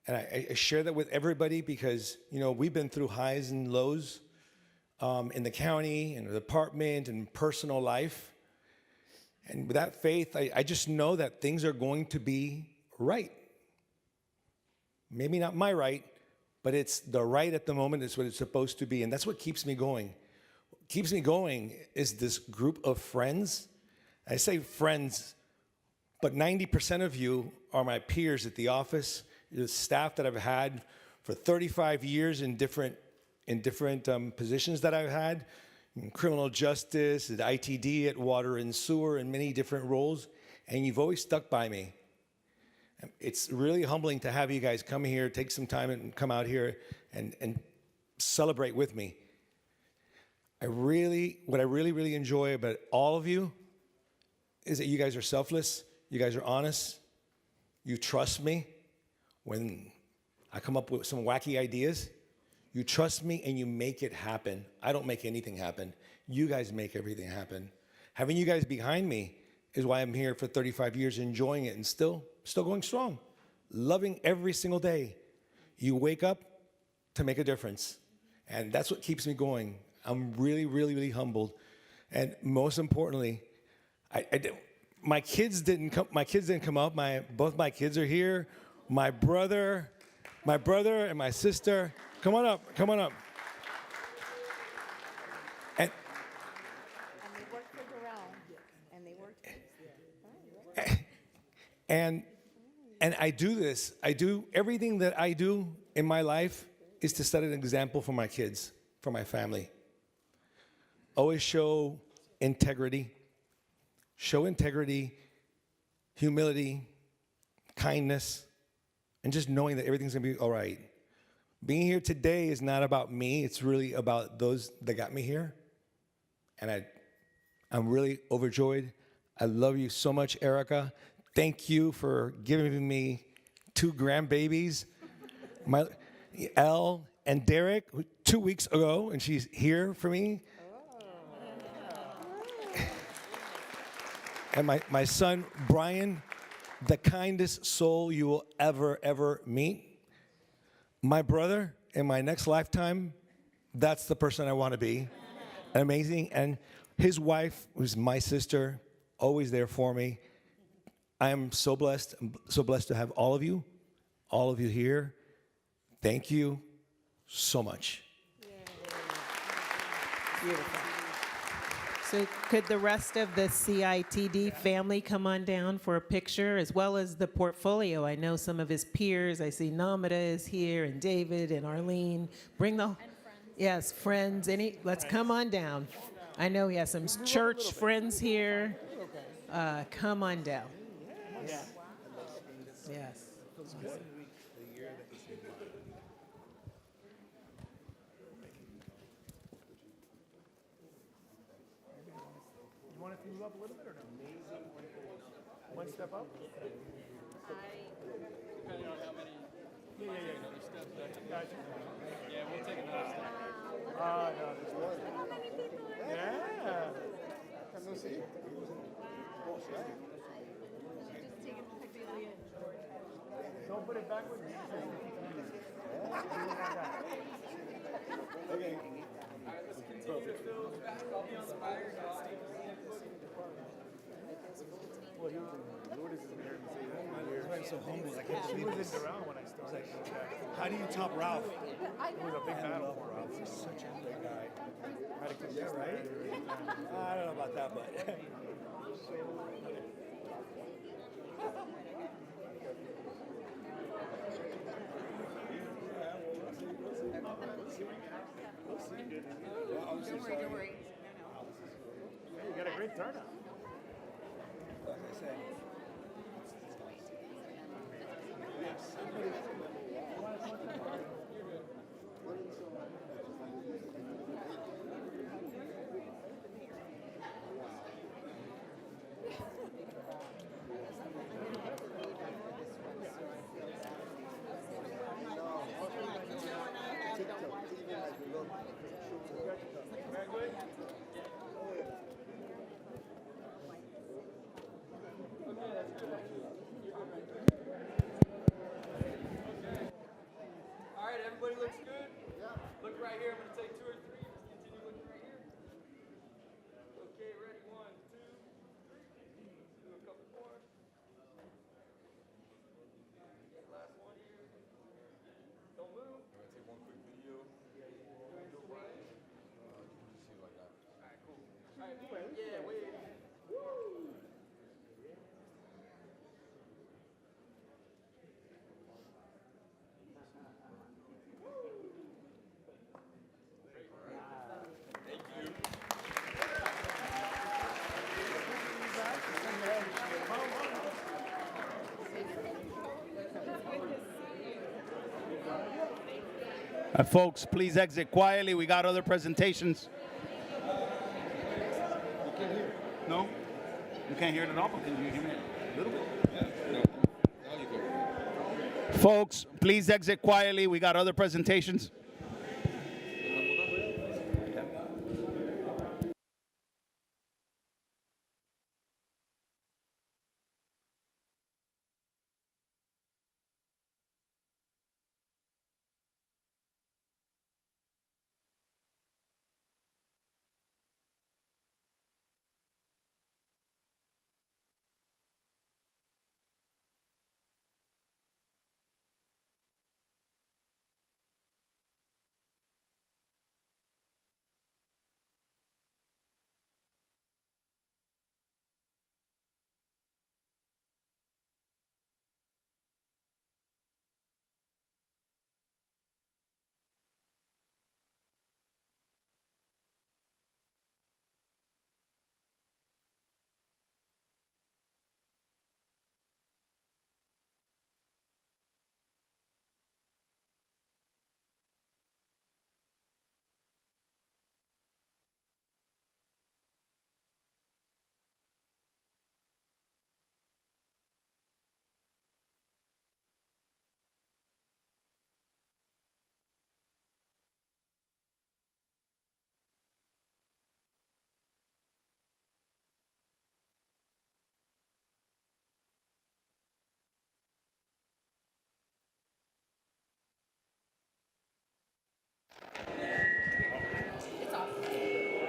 And I share that with everybody because, we've been through highs and lows in the county, in the department, and personal life. And with that faith, I just know that things are going to be right. Maybe not my right, but it's the right at the moment. It's what it's supposed to be. And that's what keeps me going. What keeps me going is this group of friends. I say friends, but 90% of you are my peers at the office. You're the staff that I've had for 35 years in different positions that I've had, in criminal justice, at ITD, at water and sewer, in many different roles, and you've always stuck by me. It's really humbling to have you guys come here, take some time and come out here and celebrate with me. What I really enjoy about all of you is that you guys are selfless, you guys are honest, you trust me when I come up with some wacky ideas. You trust me and you make it happen. I don't make anything happen. You guys make everything happen. Having you guys behind me is why I'm here for 35 years, enjoying it and still going strong, loving every single day. You wake up to make a difference, and that's what keeps me going. I'm really humbled, and most importantly, my kids didn't come up. Both my kids are here. My brother and my sister. Come on up. And they work for Doral. And they work. And I do this. I do everything that I do in my life is to set an example for my kids, for my family. Always show integrity, humility, kindness, and just knowing that everything's gonna be all right. Being here today is not about me. It's really about those that got me here. And I'm really overjoyed. I love you so much, Erica. Thank you for giving me 2 grandbabies, Elle and Derek, 2 weeks ago, and she's here for me. And my son, Brian, the kindest soul you will ever meet. My brother, in my next lifetime, that's the person I want to be. Amazing. And his wife, who's my sister, always there for me. I am so blessed. I'm so blessed to have all of you here. Thank you so much. Beautiful. So could the rest of the CITD family come on down for a picture, as well as the portfolio? I know some of his peers. I see Namada is here, and David, and Arlene. Bring the... Yes, friends, let's come on down. I know he has some church friends here. Come on down. Yes. Yes. You want it to move up a little bit or no? One step up? Depending on how many. Yeah. Another step back. Gotcha. Yeah, we'll take another step. No, there's one. How many people are there? Yeah. Don't put it backwards. Okay. All right, let's continue to fill back. I'll be on the fire. I'm so humble. I can't She believe wasn't this. around when I started. How do you top Ralph? It was a big battle for him. He's such a great guy. Had to contest that. Right? I don't know about that, but. Don't worry. You got a great turnout. Like I said. All right, everybody looks good? Yeah. Look right here. I'm going to take 2 or 3. Just continue looking right here. Okay, ready? 1, 2, 3. Do a couple more. Last one here. Don't move. I'm gonna take one quick video. Do it right. Just see like that. All right, cool. All right, yeah, wait. Folks, please exit quietly. We got other presentations. No? You can't hear it at all? Can you hear me a little bit? Now you go. Folks, please exit quietly. We got other presentations.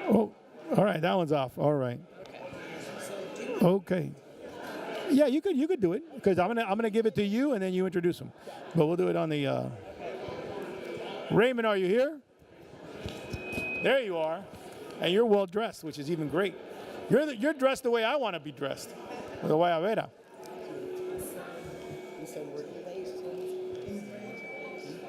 Oh, all right. That one's off. All right. Okay. Yeah, you could do it because I'm gonna give it to you and then you introduce them. But we'll do it on the. Raymond, are you here? There you are, and you're well dressed, which is even great. You're dressed the way I want to be dressed, with a guayabera.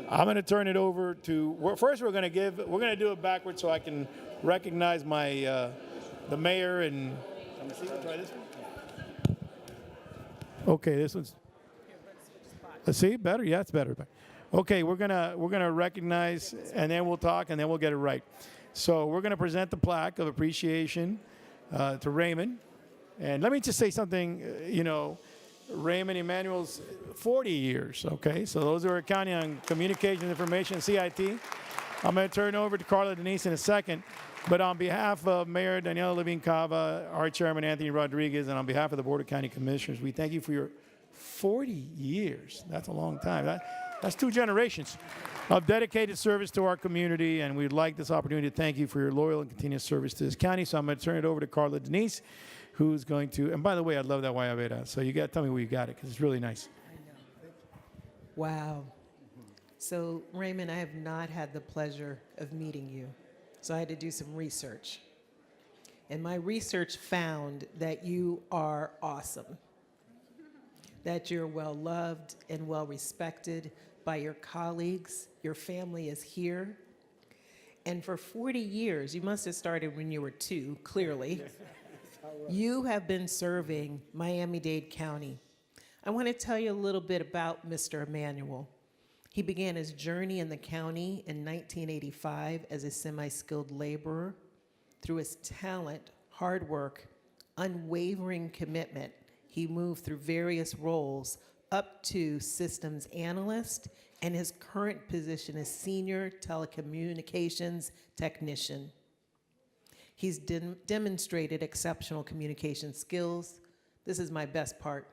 I'm going to turn it over to, first we're going to do it backwards so I can recognize the mayor and, let me see, try this one. Okay, this one's, let's see, better? Yeah, it's better. Okay, we're gonna recognize, and then we'll talk, and then we'll get it right. So we're gonna present the plaque of appreciation to Raymond. And let me just say something, Raymond Emanuel's 40 years, okay? So those who are counting on communication, information, CIT. I'm going to turn over to Carla Denise in a second. But on behalf of Mayor Daniela Levine Cava, our chairman Anthony Rodriguez, and on behalf of the Board of County Commissioners, we thank you for your 40 years. That's a long time. That's 2 generations of dedicated service to our community, and we'd like this opportunity to thank you for your loyal and continuous service to this county. So I'm going to turn it over to Carla Denise, who's going to, and by the way, I love that Guayabera, so you got to tell me where you got it, because it's really nice. Wow. So, Raymond, I have not had the pleasure of meeting you, so I had to do some research. And my research found that you are awesome, that you're well loved and well respected by your colleagues. Your family is here. And for 40 years, you must have started when you were 2, clearly. You have been serving Miami-Dade County. I want to tell you a little bit about Mr. Emanuel. He began his journey in the county in 1985 as a semi-skilled laborer. Through his talent, hard work, unwavering commitment, he moved through various roles up to systems analyst, and his current position is senior telecommunications technician. He's demonstrated exceptional communication skills. This is my best part.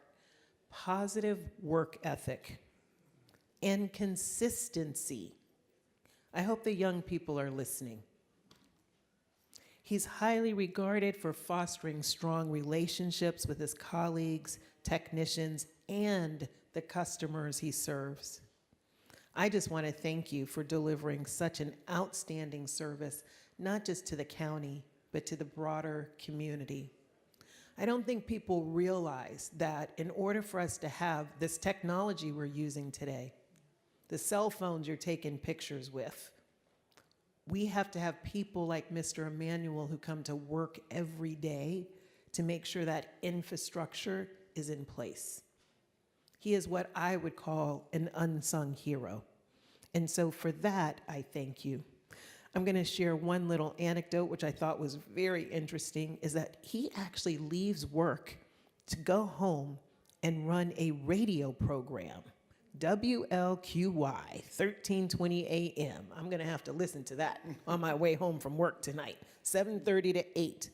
Positive work ethic and consistency. I hope the young people are listening. He's highly regarded for fostering strong relationships with his colleagues, technicians, and the customers he serves. I just want to thank you for delivering such an outstanding service, not just to the county, but to the broader community. I don't think people realize that in order for us to have this technology we're using today, the cell phones you're taking pictures with, we have to have people like Mr. Emanuel who come to work every day to make sure that infrastructure is in place. He is what I would call an unsung hero. And so for that, I thank you. I'm going to share one little anecdote, which I thought was very interesting, is that he actually leaves work to go home and run a radio program, WLQY, 1320 AM. I'm going to have to listen to that on my way home from work tonight, 7:30 to 8.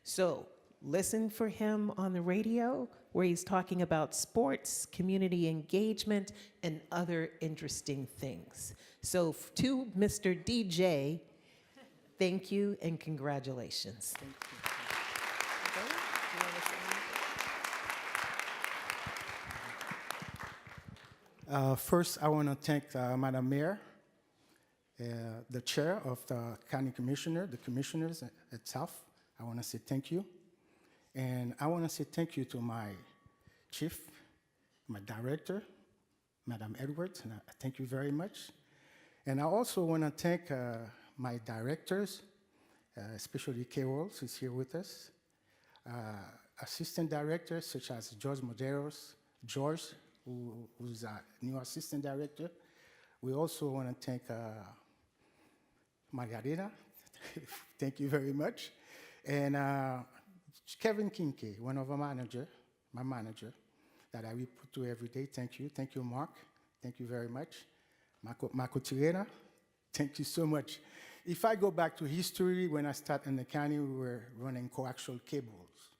So listen for him on the radio, where he's talking about sports, community engagement, and other interesting things. So to Mr. DJ, thank you and congratulations. First, I want to thank Madam Mayor, the chair of the county commissioner, the commissioners itself. I want to say thank you. And I want to say thank you to my chief, my director, Madam Edwards, and I thank you very much. And I also want to thank my directors, especially Kay Walls, who's here with us, assistant directors such as George Moderos, George, who's our new assistant director. We also want to thank Margarita. Thank you very much. And Kevin Kinke, one of our my manager, that I will put to every day. Thank you. Thank you, Mark. Thank you very much. Marco Tirena, thank you so much. If I go back to history, when I started in the county, we were running coaxial cables.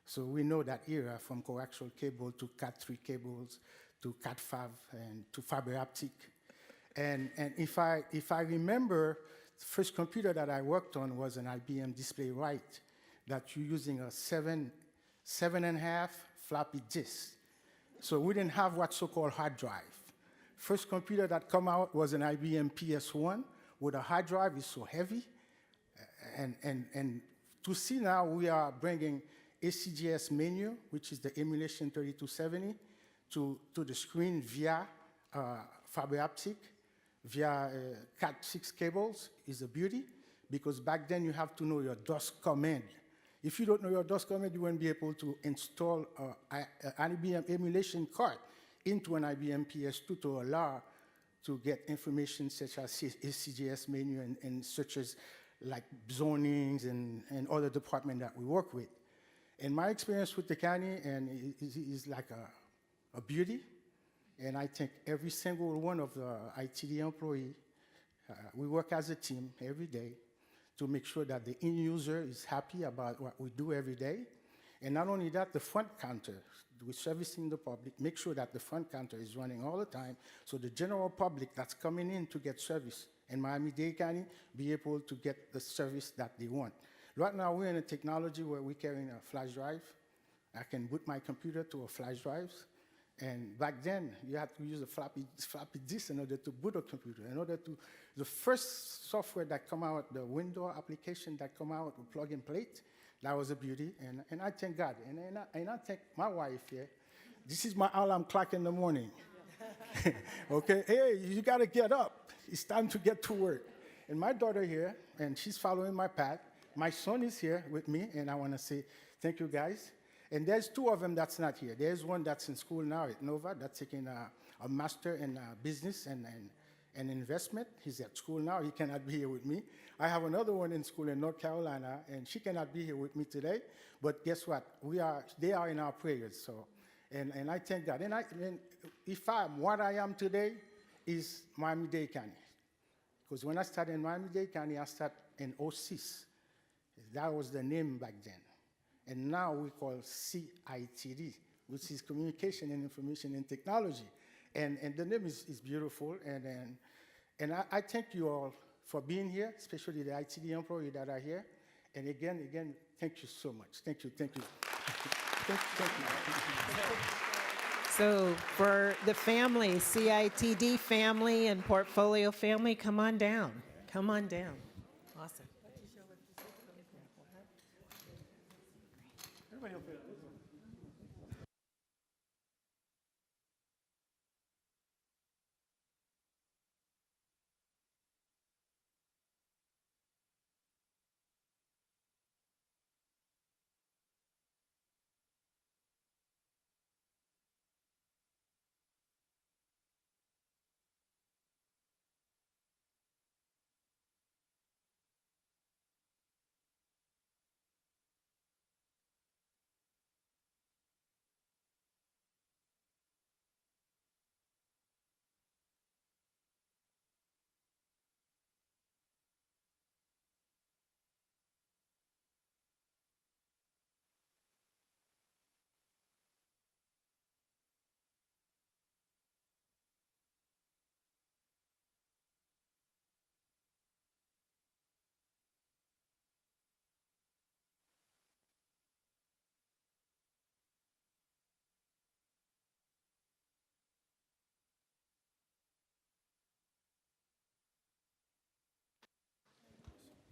So we know that era from coaxial cable to Cat3 cables to Cat5 and to fiber optic. And if I remember, the first computer that I worked on was an IBM Display Write that you're using a 7.5 floppy disk. So we didn't have what's so-called hard drive. First computer that come out was an IBM PS1 with a hard drive. It's so heavy. And to see now, we are bringing ACGS menu, which is the emulation 3270, to the screen via fiber optic. via Cat6 cables is a beauty, because back then you have to know your DOS command. If you don't know your DOS command, you won't be able to install an IBM emulation card into an IBM PS2 to allow to get information such as CGS menu and such as like zonings and other departments that we work with. And my experience with the county and is like a beauty. And I think every single one of the ITD employee, we work as a team every day to make sure that the end user is happy about what we do every day. And not only that, the front counter, we're servicing the public, make sure that the front counter is running all the time, so the general public that's coming in to get service in Miami-Dade County be able to get the service that they want. Right now, we're in a technology where we're carrying a flash drive. I can boot my computer to a flash drive. And back then, you had to use a floppy disk in order to boot a computer. The first software that come out, the window application that come out with plug and play, that was a beauty. And I thank God. And I thank my wife here. This is my alarm clock in the morning. Okay, hey, you got to get up. It's time to get to work. And my daughter here, and she's following my path. My son is here with me, and I want to say thank you, guys. And there's two of them that's not here. There's one that's in school now at Nova, that's taking a master in business and investment. He's at school now. He cannot be here with me. I have another one in school in North Carolina, and she cannot be here with me today. But guess what? They are in our prayers. So, and I thank God. And if I'm what I am today, is Miami-Dade County. Because when I started in Miami-Dade County, I started in 06. That was the name back then. And now we call CITD, which is Communication and Information and Technology. And the name is beautiful. And I thank you all for being here, especially the ITD employees that are here. And again, thank you so much. Thank you. thank you. So for the family, CITD family and portfolio family, come on down. Come on down. Awesome.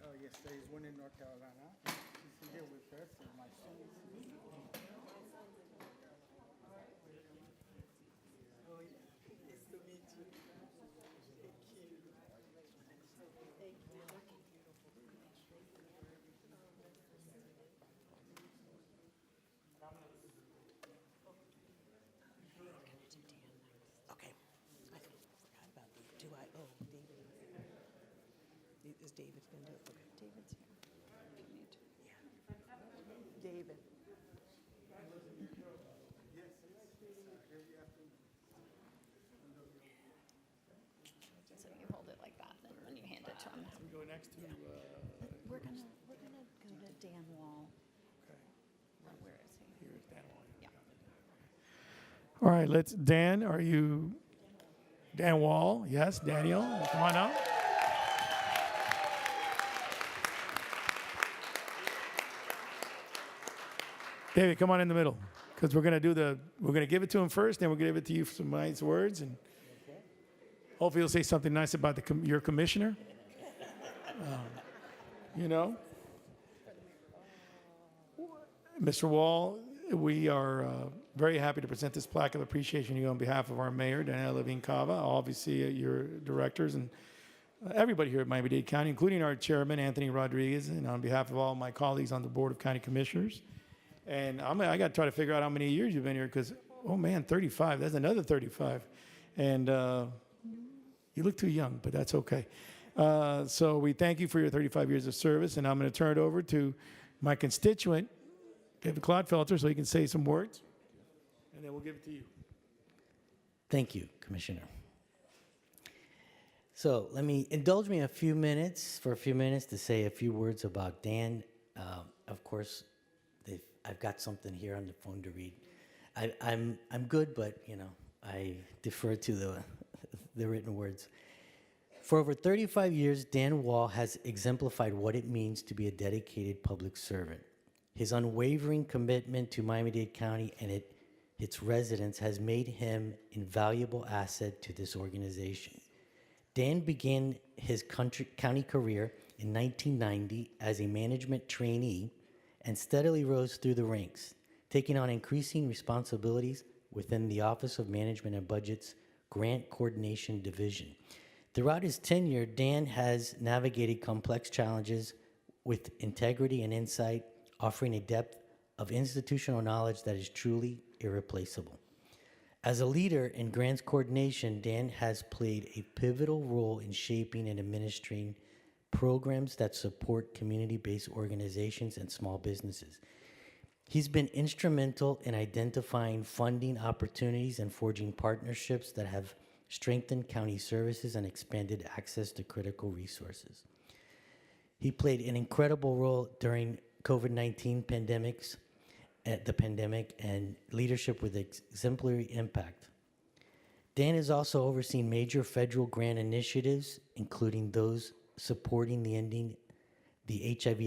Oh, yes, there is one in North Carolina. She's here with us, and my son is here. Oh, yeah. Nice to meet you. Thank you. Thank you. Okay. I forgot about the, do I, oh, David. Is David going to do it? Okay. David's here. If you need to. David. So you hold it like that, and when you hand it to him. We go next to. We're gonna go to Dan Wall. Okay. Where is he? Here's Dan Wall. Yeah. All right, Dan, are you, Dan Wall? Yes, Daniel, come on out. David, come on in the middle, because we're going to give it to him first, then we'll give it to you for some nice words, and hopefully you'll say something nice about your commissioner. Mr. Wall, we are very happy to present this plaque of appreciation to you on behalf of our mayor, Daniela Levine Cava, obviously your directors, and everybody here at Miami-Dade County, including our chairman, Anthony Rodriguez, and on behalf of all my colleagues on the Board of County Commissioners. And I got to try to figure out how many years you've been here because, oh man, 35, that's another 35. And you look too young, but that's okay. So we thank you for your 35 years of service, and I'm going to turn it over to my constituent, David Clodfelter, so he can say some words, and then we'll give it to you. Thank you, Commissioner. So indulge me a few minutes to say a few words about Dan. Of course, I've got something here on the phone to read. I'm good, but I defer to the written words. For over 35 years, Dan Wall has exemplified what it means to be a dedicated public servant. His unwavering commitment to Miami-Dade County and its residents has made him an invaluable asset to this organization. Dan began his county career in 1990 as a management trainee and steadily rose through the ranks, taking on increasing responsibilities within the Office of Management and Budget's Grant Coordination Division. Throughout his tenure, Dan has navigated complex challenges with integrity and insight, offering a depth of institutional knowledge that is truly irreplaceable. As a leader in grants coordination, Dan has played a pivotal role in shaping and administering programs that support community-based organizations and small businesses. He's been instrumental in identifying funding opportunities and forging partnerships that have strengthened county services and expanded access to critical resources. He played an incredible role during COVID-19 the pandemic and leadership with exemplary impact. Dan has also overseen major federal grant initiatives, including those supporting the Ending the HIV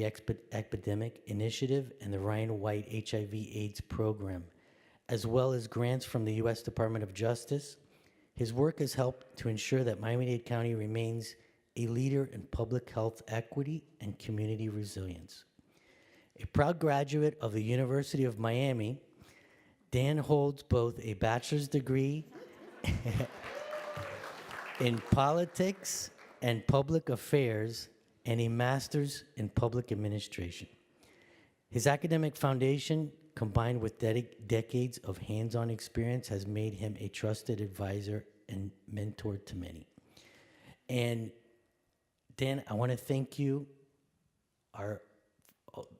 Epidemic Initiative and the Ryan White HIV/AIDS Program, as well as grants from the U.S. Department of Justice. His work has helped to ensure that Miami-Dade County remains a leader in public health equity and community resilience. A proud graduate of the University of Miami, Dan holds both a bachelor's degree in politics and public affairs and a master's in public administration. His academic foundation, combined with decades of hands-on experience, has made him a trusted advisor and mentor to many. And Dan, I want to thank you, our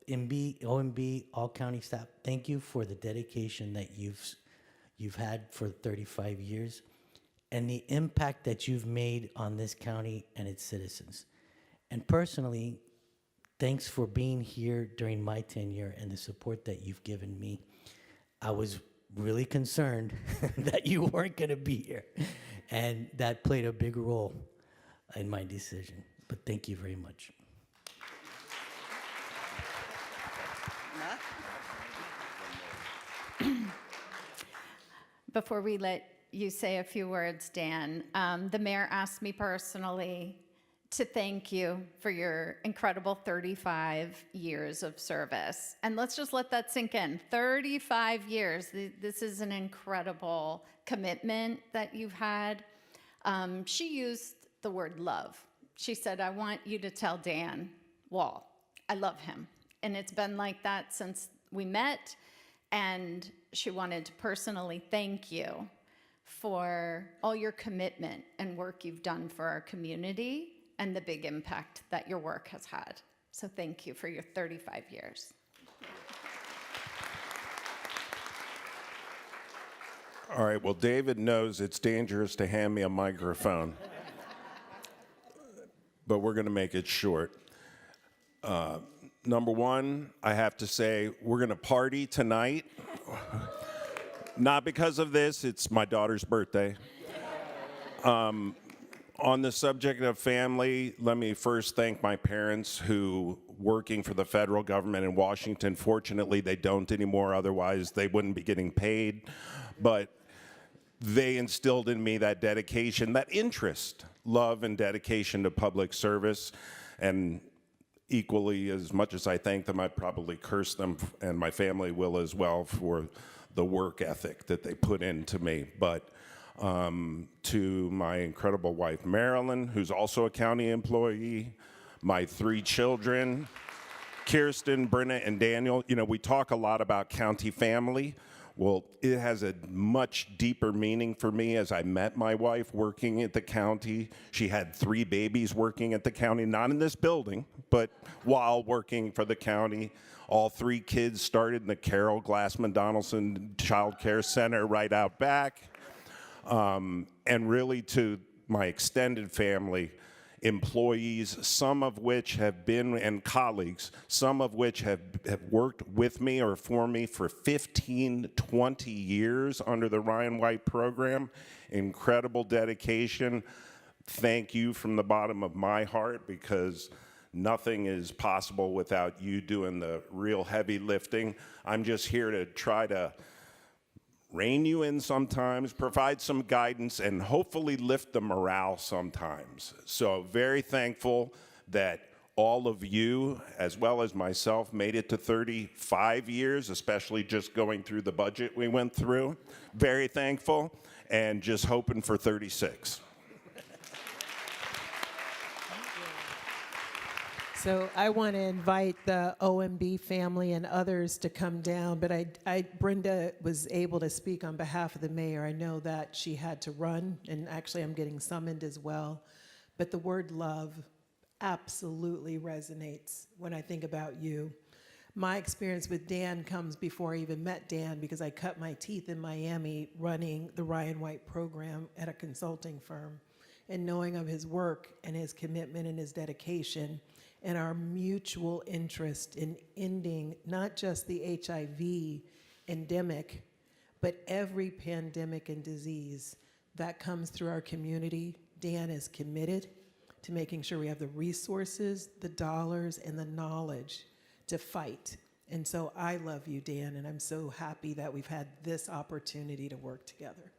OMB, all county staff. Thank you for the dedication that you've had for 35 years and the impact that you've made on this county and its citizens. And personally, thanks for being here during my tenure and the support that you've given me. I was really concerned that you weren't going to be here, and that played a big role in my decision. But thank you very much. Before we let you say a few words, Dan, the mayor asked me personally to thank you for your incredible 35 years of service. And let's just let that sink in. 35 years. This is an incredible commitment that you've had. She used the word love. She said, I want you to tell Dan Wall, I love him. And it's been like that since we met. And she wanted to personally thank you for all your commitment and work you've done for our community and the big impact that your work has had. So thank you for your 35 years. All right, well, David knows it's dangerous to hand me a microphone, but we're going to make it short. Number one, I have to say, we're going to party tonight. Not because of this, it's my daughter's birthday. On the subject of family, let me first thank my parents who, working for the federal government in Washington, fortunately they don't anymore, otherwise they wouldn't be getting paid, but they instilled in me that dedication, that interest, love and dedication to public service, and equally as much as I thank them, I probably curse them, and my family will as well, for the work ethic that they put into me. But to my incredible wife, Marilyn, who's also a county employee, my 3 children, Kirsten, Brenna, and Daniel. You know, we talk a lot about county family. Well, it has a much deeper meaning for me as I met my wife working at the county. She had 3 babies working at the county, not in this building, but while working for the county. All 3 kids started in the Carol Glassman Donaldson Child Care Center right out back. And really to my extended family, employees, some of which have been, and colleagues, some of which have worked with me or for me for 15, 20 years under the Ryan White program. Incredible dedication. Thank you from the bottom of my heart, because nothing is possible without you doing the real heavy lifting. I'm just here to try to rein you in sometimes, provide some guidance, and hopefully lift the morale sometimes. So very thankful that all of you, as well as myself, made it to 35 years, especially just going through the budget we went through. Very thankful, and just hoping for 36. So I want to invite the OMB family and others to come down, but Brenda was able to speak on behalf of the mayor. I know that she had to run, and actually I'm getting summoned as well. But the word love absolutely resonates when I think about you. My experience with Dan comes before I even met Dan, because I cut my teeth in Miami running the Ryan White program at a consulting firm, and knowing of his work and his commitment and his dedication and our mutual interest in ending not just the HIV endemic, but every pandemic and disease that comes through our community. Dan is committed to making sure we have the resources, the dollars, and the knowledge to fight. And so I love you, Dan, and I'm so happy that we've had this opportunity to work together.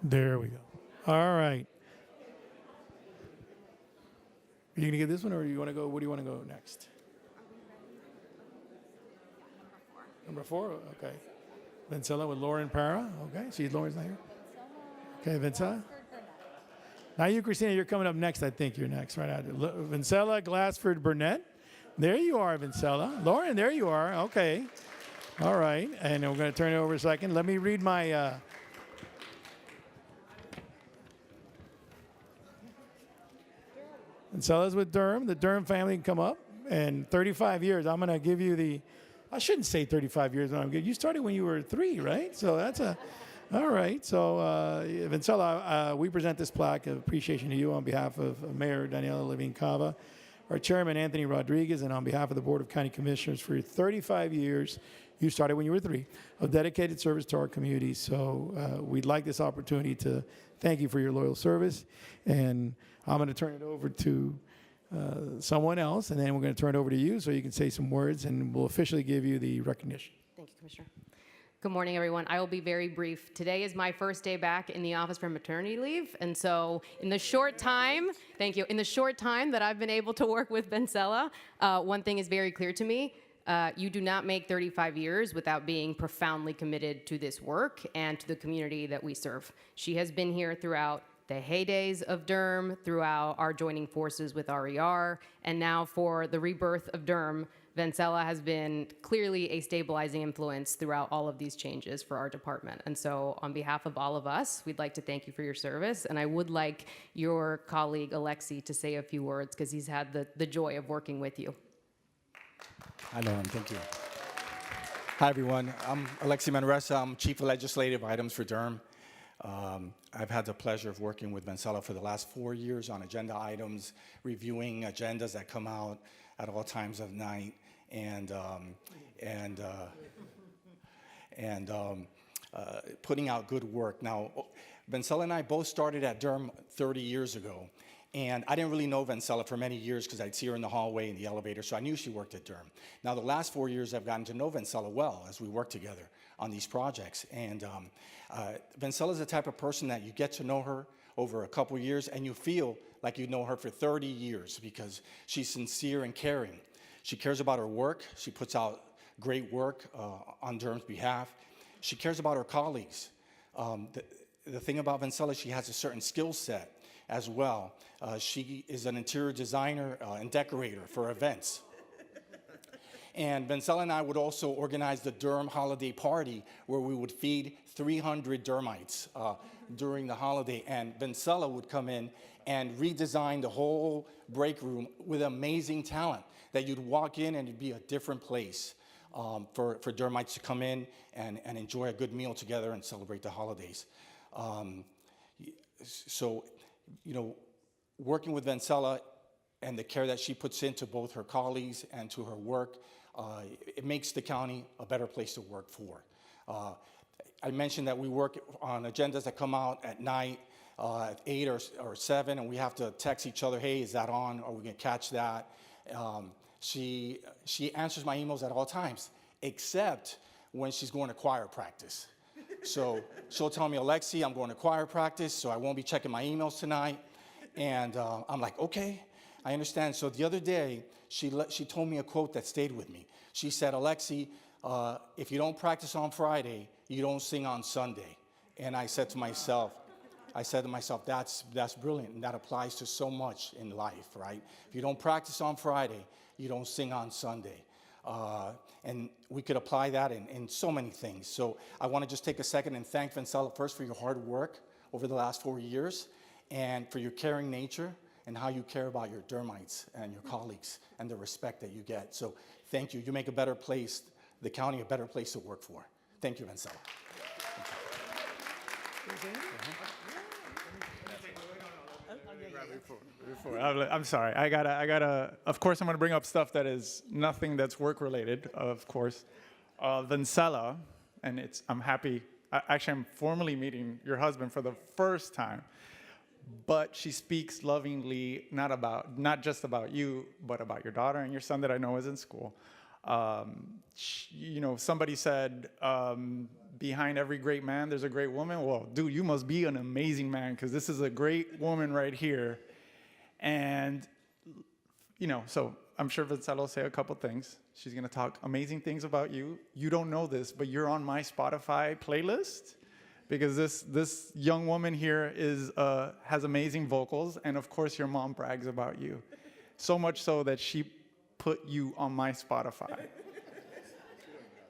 There we go. All right. Are you going to get this one, or you want to go? What do you want to go next? Number 4? Okay. Vincella with Lauren Para. Okay, see, Lauren's not here. Okay, Vincella. Now you, Christina, you're coming up next. I think you're next, right after. Vincella Glassford Burnett. There you are, Vincella. Lauren, there you are. Okay. All right. And we're going to turn it over a second. Let me read my... Vincella's with Durham. The Durham family can come up. And 35 years, I'm going to give you the... I shouldn't say 35 years. When I'm good. You started when you were 3, right? So that's a... All right. So, Vincella, we present this plaque of appreciation to you on behalf of Mayor Daniela Levine Cava, our Chairman Anthony Rodriguez, and on behalf of the Board of County Commissioners for your 35 years. You started when you were 3, of dedicated service to our community. So we'd like this opportunity to thank you for your loyal service. And I'm going to turn it over to someone else, and then we're going to turn it over to you so you can say some words, and we'll officially give you the recognition. Thank you, Commissioner. Good morning, everyone. I will be very brief. Today is my first day back in the office for maternity leave, and so in the short time, thank you, in the short time that I've been able to work with Vincella, one thing is very clear to me. You do not make 35 years without being profoundly committed to this work and to the community that we serve. She has been here throughout the heydays of Durham, throughout our joining forces with RER, and now for the rebirth of Durham. Vincella has been clearly a stabilizing influence throughout all of these changes for our department. And so on behalf of all of us, we'd like to thank you for your service. And I would like your colleague, Alexi, to say a few words because he's had the joy of working with you. Hi, Lauren. Thank you. Hi, everyone. I'm Alexi Manresa. I'm Chief of Legislative Items for Durham. I've had the pleasure of working with Vincella for the last 4 years on agenda items, reviewing agendas that come out at all times of night, and putting out good work. Now, Vincella and I both started at Durham 30 years ago, and I didn't really know Vincella for many years because I'd see her in the hallway in the elevator, so I knew she worked at Durham. Now, the last 4 years, I've gotten to know Vincella well as we work together on these projects, and Vincella's the type of person that you get to know her over a couple years, and you feel like you know her for 30 years because she's sincere and caring. She cares about her work. She puts out great work on Durham's behalf. She cares about her colleagues. The thing about Vincella, she has a certain skill set as well. She is an interior designer and decorator for events. And Vincella and I would also organize the Durham Holiday Party where we would feed 300 Durhamites during the holiday. And Vincella would come in and redesign the whole break room with amazing talent that you'd walk in and it'd be a different place for Durhamites to come in and enjoy a good meal together and celebrate the holidays. So, you know, working with Vincella and the care that she puts into both her colleagues and to her work, it makes the county a better place to work for. I mentioned that we work on agendas that come out at night, at 8 or 7, and we have to text each other, hey, is that on? Are we gonna catch that? She answers my emails at all times, except when she's going to choir practice. So she'll tell me, Alexi, I'm going to choir practice, so I won't be checking my emails tonight. And I'm like, okay, I understand. So the other day, she told me a quote that stayed with me. She said, Alexi, if you don't practice on Friday, you don't sing on Sunday. And I said to myself, that's brilliant, and that applies to so much in life, right? If you don't practice on Friday, you don't sing on Sunday. And we could apply that in so many things. So I want to just take a second and thank Vincella first for your hard work over the last 4 years and for your caring nature and how you care about your Durhamites and your colleagues and the respect that you get. So thank you. You make a better place, the county a better place to work for. Thank you, Vincella. I'm sorry. I gotta. Of course, I'm gonna bring up stuff that is nothing that's work related. Of course, Vincella, and I'm happy. Actually, I'm formally meeting your husband for the first time. But she speaks lovingly, not just about you, but about your daughter and your son that I know is in school. You know, somebody said, behind every great man, there's a great woman. Well, dude, you must be an amazing man because this is a great woman right here. And so I'm sure Vincella will say a couple things. She's going to talk amazing things about you. You don't know this, but you're on my Spotify playlist because this young woman here has amazing vocals, and of course your mom brags about you. So much so that she put you on my Spotify.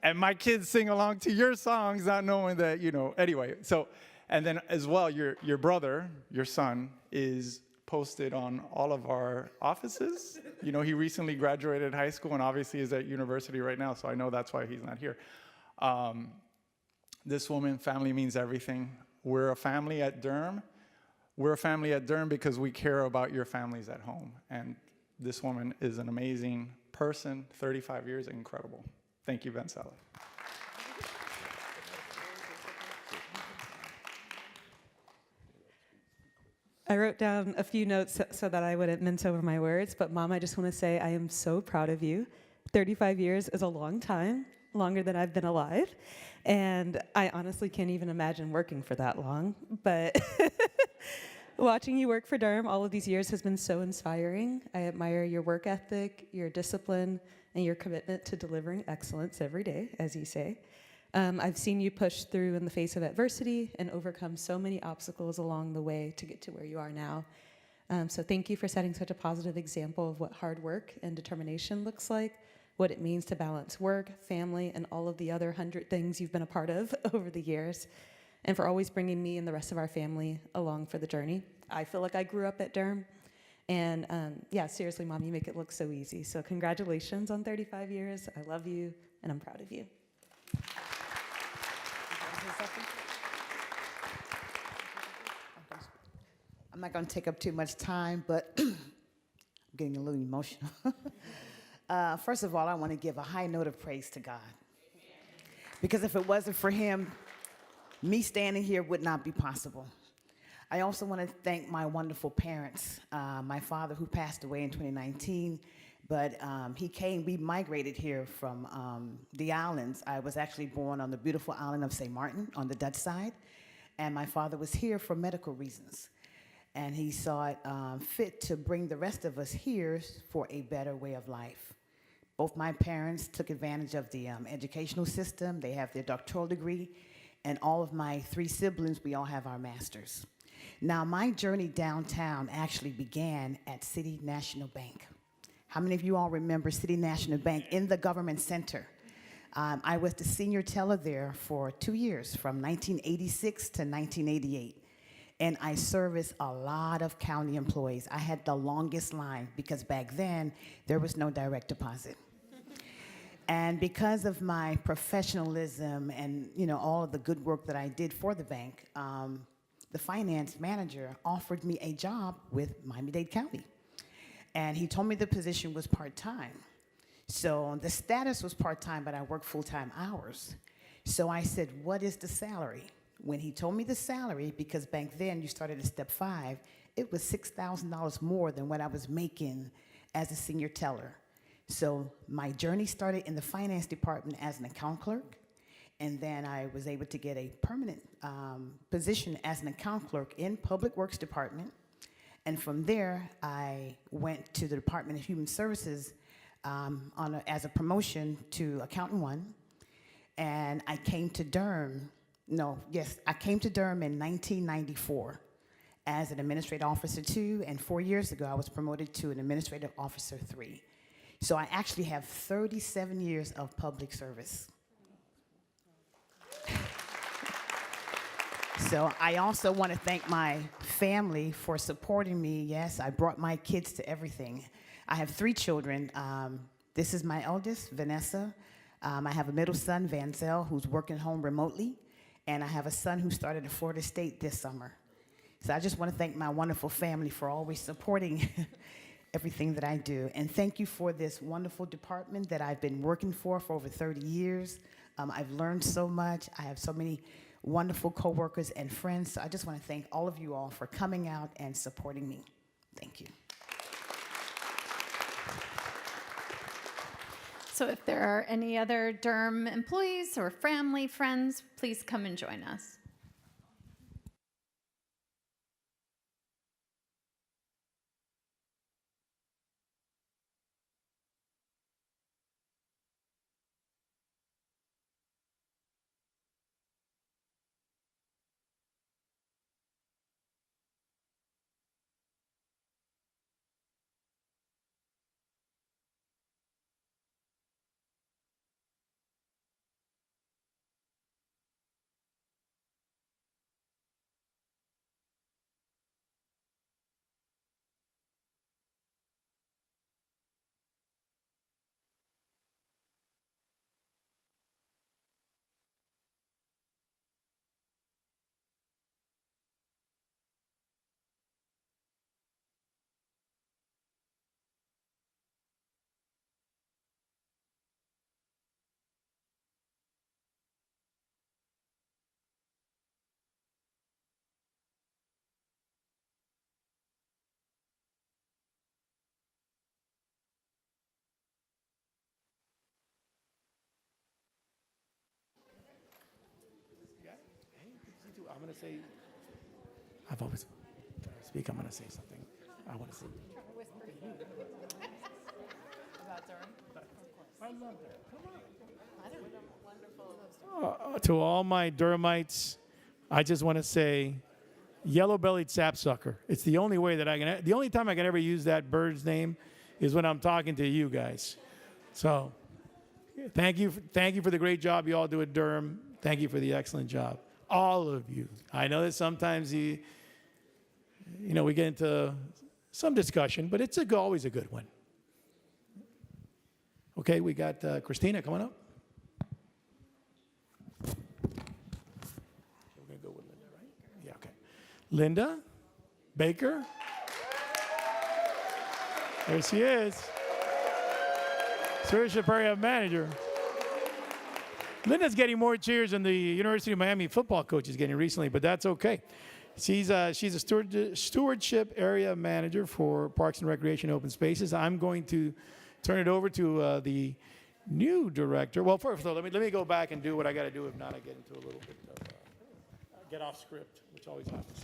And my kids sing along to your songs, not knowing that, anyway. So, and then as well, your brother, your son, is posted on all of our offices. He recently graduated high school and obviously is at university right now, so I know that's why he's not here. This woman, family means everything. We're a family at Durham. We're a family at Durham because we care about your families at home. And this woman is an amazing person, 35 years, incredible. Thank you, Vincella. I wrote down a few notes so that I wouldn't mince over my words, but Mom, I just want to say I am so proud of you. 35 years is a long time, longer than I've been alive, and I honestly can't even imagine working for that long, but watching you work for Durham all of these years has been so inspiring. I admire your work ethic, your discipline, and your commitment to delivering excellence every day, as you say. I've seen you push through in the face of adversity and overcome so many obstacles along the way to get to where you are now. So thank you for setting such a positive example of what hard work and determination looks like, what it means to balance work, family, and all of the other 100 things you've been a part of over the years, and for always bringing me and the rest of our family along for the journey. I feel like I grew up at Durham, and seriously, Mom, you make it look so easy. So congratulations on 35 years. I love you, and I'm proud of you. I'm not going to take up too much time, but I'm getting a little emotional. First of all, I want to give a high note of praise to God. Because if it wasn't for him, me standing here would not be possible. I also want to thank my wonderful parents. My father, who passed away in 2019, but we migrated here from the islands. I was actually born on the beautiful island of St. Martin on the Dutch side, and my father was here for medical reasons. And he saw it fit to bring the rest of us here for a better way of life. Both my parents took advantage of the educational system. They have their doctoral degree, and all of my 3 siblings, we all have our masters. Now, my journey downtown actually began at City National Bank. How many of you all remember City National Bank in the government center? I was the senior teller there for 2 years, from 1986 to 1988. And I serviced a lot of county employees. I had the longest line because back then, there was no direct deposit. And because of my professionalism and all of the good work that I did for the bank, the finance manager offered me a job with Miami-Dade County. And he told me the position was part-time. So the status was part-time, but I worked full-time hours. So I said, what is the salary? When he told me the salary, because back then you started at step 5, it was $6,000 more than what I was making as a senior teller. So my journey started in the finance department as an account clerk, and then I was able to get a permanent position as an account clerk in Public Works Department. And from there, I went to the Department of Human Services as a promotion to Accountant 1, and I came to Durham. I came to Durham in 1994 as an Administrative Officer 2, and 4 years ago, I was promoted to an Administrative Officer 3. So I actually have 37 years of public service. So I also want to thank my family for supporting me. Yes, I brought my kids to everything. I have 3 children. This is my eldest, Vanessa. I have a middle son, Vanzel, who's working home remotely. And I have a son who started at Florida State this summer. So I just want to thank my wonderful family for always supporting everything that I do. And thank you for this wonderful department that I've been working for over 30 years. I've learned so much. I have so many wonderful coworkers and friends. So I just want to thank all of you all for coming out and supporting me. Thank you. So if there are any other Durham employees or family, friends, please come and join us. going to say, I've always, when I speak, I'm going to say something. I want to say. To all my Durhamites, I just want to say, yellow-bellied sapsucker. It's the only way that the only time I can ever use that bird's name is when I'm talking to you guys. So, thank you for the great job you all do at Durham. Thank you for the excellent job, all of you. I know that sometimes we get into some discussion, but it's always a good one. Okay, we got Christina coming up. We're going to go with Linda, right? Yeah, okay. Linda Baker. There she is. Stewardship Area Manager. Linda's getting more cheers than the University of Miami football coach is getting recently, but that's okay. She's a Stewardship Area Manager for Parks and Recreation Open Spaces. I'm going to turn it over to the new director. Well, first of all, let me go back and do what I got to do. If not, I get into a little bit of get off script, which always happens.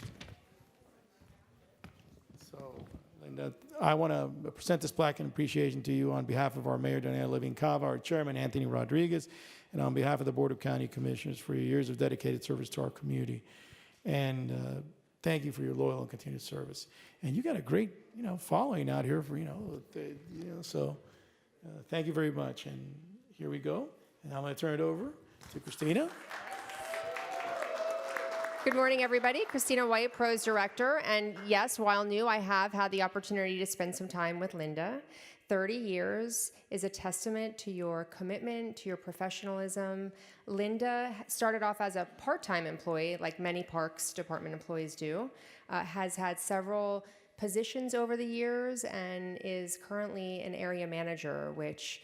So, Linda, I want to present this plaque in appreciation to you on behalf of our Mayor, Daniela Levine Cava, our Chairman, Anthony Rodriguez, and on behalf of the Board of County Commissioners for your years of dedicated service to our community. And thank you for your loyal and continued service. And you got a great, following out here for, so thank you very much. And here we go. And I'm going to turn it over to Christina. Good morning, everybody. Christina White, Pros Director. And yes, while new, I have had the opportunity to spend some time with Linda. 30 years is a testament to your commitment, to your professionalism. Linda started off as a part-time employee, like many Parks Department employees do, has had several positions over the years, and is currently an area manager, which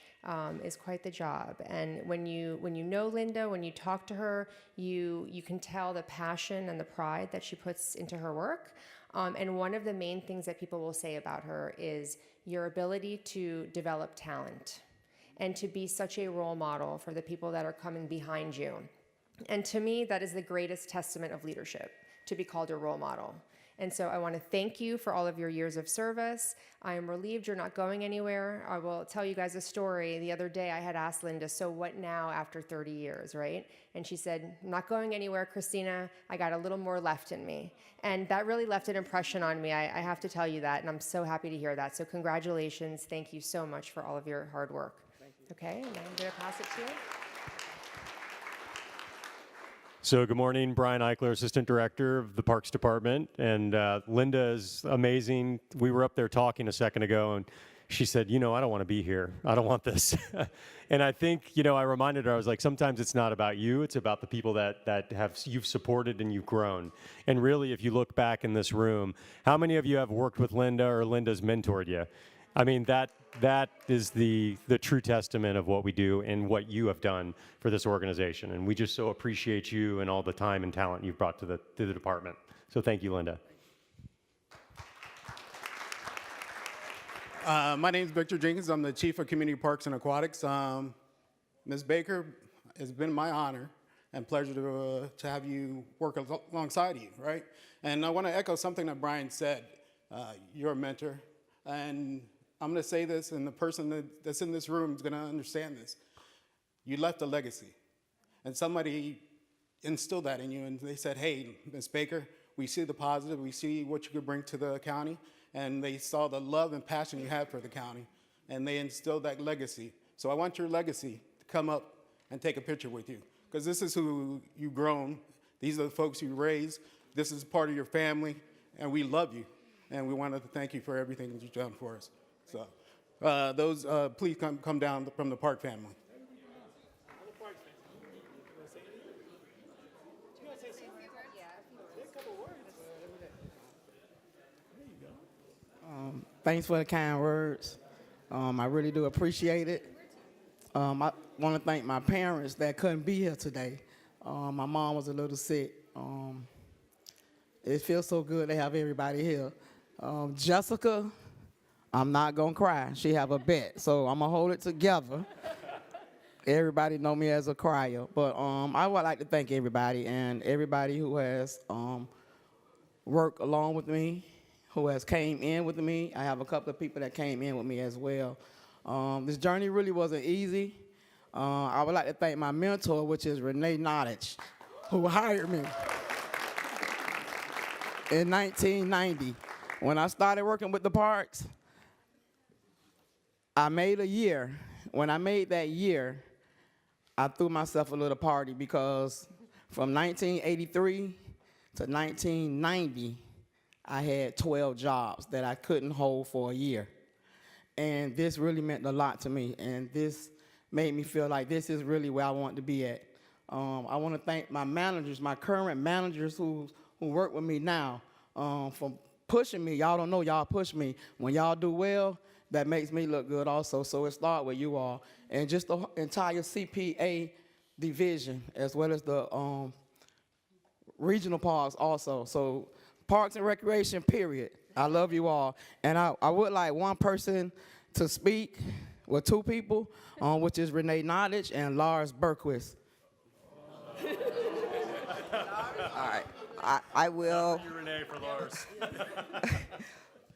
is quite the job. And when you know Linda, when you talk to her, you can tell the passion and the pride that she puts into her work. And one of the main things that people will say about her is your ability to develop talent and to be such a role model for the people that are coming behind you. And to me, that is the greatest testament of leadership, to be called a role model. And so I want to thank you for all of your years of service. I am relieved you're not going anywhere. I will tell you guys a story. The other day I had asked Linda, so what now after 30 years, right? And she said, I'm not going anywhere, Christina. I got a little more left in me. And that really left an impression on me. I have to tell you that, and I'm so happy to hear that. So congratulations. Thank you so much for all of your hard work. Thank you. Okay, and I'm going to pass it to you. So good morning, Brian Eichler, Assistant Director of the Parks Department. And Linda is amazing. We were up there talking a second ago, and she said, I don't want to be here. I don't want this. And I think, I reminded her, I was like, sometimes it's not about you. It's about the people that you've supported and you've grown. And really, if you look back in this room, how many of you have worked with Linda or Linda's mentored you? I mean, that is the true testament of what we do and what you have done for this organization. And we just so appreciate you and all the time and talent you've brought to the department. So thank you, Linda. My name is Victor Jenkins. I'm the Chief of Community Parks and Aquatics. Ms. Baker, it's been my honor and pleasure to have you work alongside you, right? And I want to echo something that Brian said. You're a mentor. And I'm going to say this, and the person that's in this room is going to understand this. You left a legacy. And somebody instilled that in you, and they said, hey, Ms. Baker, we see the positive, we see what you could bring to the county, and they saw the love and passion you have for the county, and they instilled that legacy. So I want your legacy to come up and take a picture with you, because this is who you've grown. These are the folks you raised. This is part of your family, and we love you, and we wanted to thank you for everything that you've done for us. So please come down from the Park family. Thanks for the kind words. I really do appreciate it. I want to thank my parents that couldn't be here today. My mom was a little sick. It feels so good to have everybody here. Jessica, I'm not going to cry. She have a bet, so I'm going to hold it together. Everybody know me as a crier, but I would like to thank everybody and everybody who has worked along with me, who has came in with me. I have a couple of people that came in with me as well. This journey really wasn't easy. I would like to thank my mentor, which is Renee Nottage, who hired me in 1990. When I started working with the parks, I made a year. When I made that year, I threw myself a little party because from 1983 to 1990, I had 12 jobs that I couldn't hold for a year. And this really meant a lot to me, and this made me feel like this is really where I want to be at. I want to thank my managers, my current managers who work with me now, for pushing me. Y'all don't know, y'all push me. When y'all do well, that makes me look good also, so it starts with you all. And just the entire CPA division, as well as the regional parks also. So Parks and Recreation, period. I love you all. And I would like one person to speak, well, two people, which is Renee Nottage and Lars Berquist. All right, I will. Thank you, Renee, for Lars.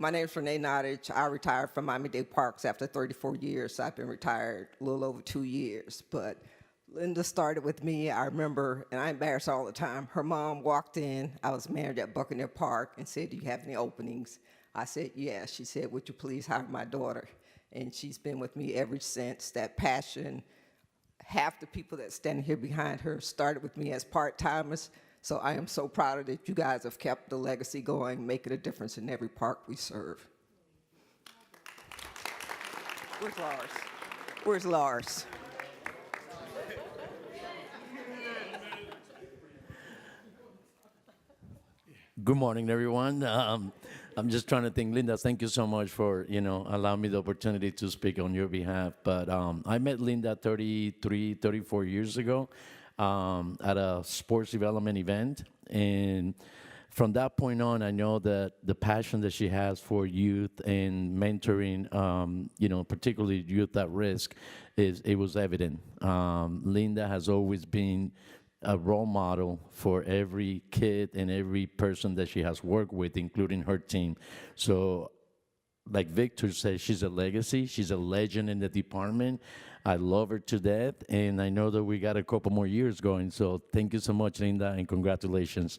My name's Renee Nottage. I retired from Miami-Dade Parks after 34 years. So I've been retired a little over 2 years. But Linda started with me. I remember, and I embarrass her all the time, her mom walked in. I was manager at Buccaneer Park and said, "Do you have any openings?" I said, "Yeah." She said, "Would you please hire my daughter?" And she's been with me ever since. That passion. Half the people that stand here behind her started with me as part-timers. So I am so proud of that you guys have kept the legacy going, making a difference in every park we serve. Where's Lars? Where's Lars? Good morning, everyone. I'm just trying to thank Linda. Thank you so much for, allowing me the opportunity to speak on your behalf. But I met Linda 34 years ago at a sports development event. And from that point on, I know that the passion that she has for youth and mentoring, particularly youth at risk, it was evident. Linda has always been a role model for every kid and every person that she has worked with, including her team. So like Victor said, she's a legacy. She's a legend in the department. I love her to death, and I know that we got a couple more years going. So thank you so much, Linda, and congratulations.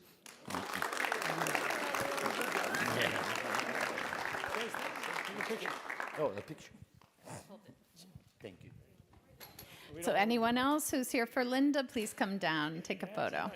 Oh, the picture. Thank you. So anyone else who's here for Linda, please come down and take a photo.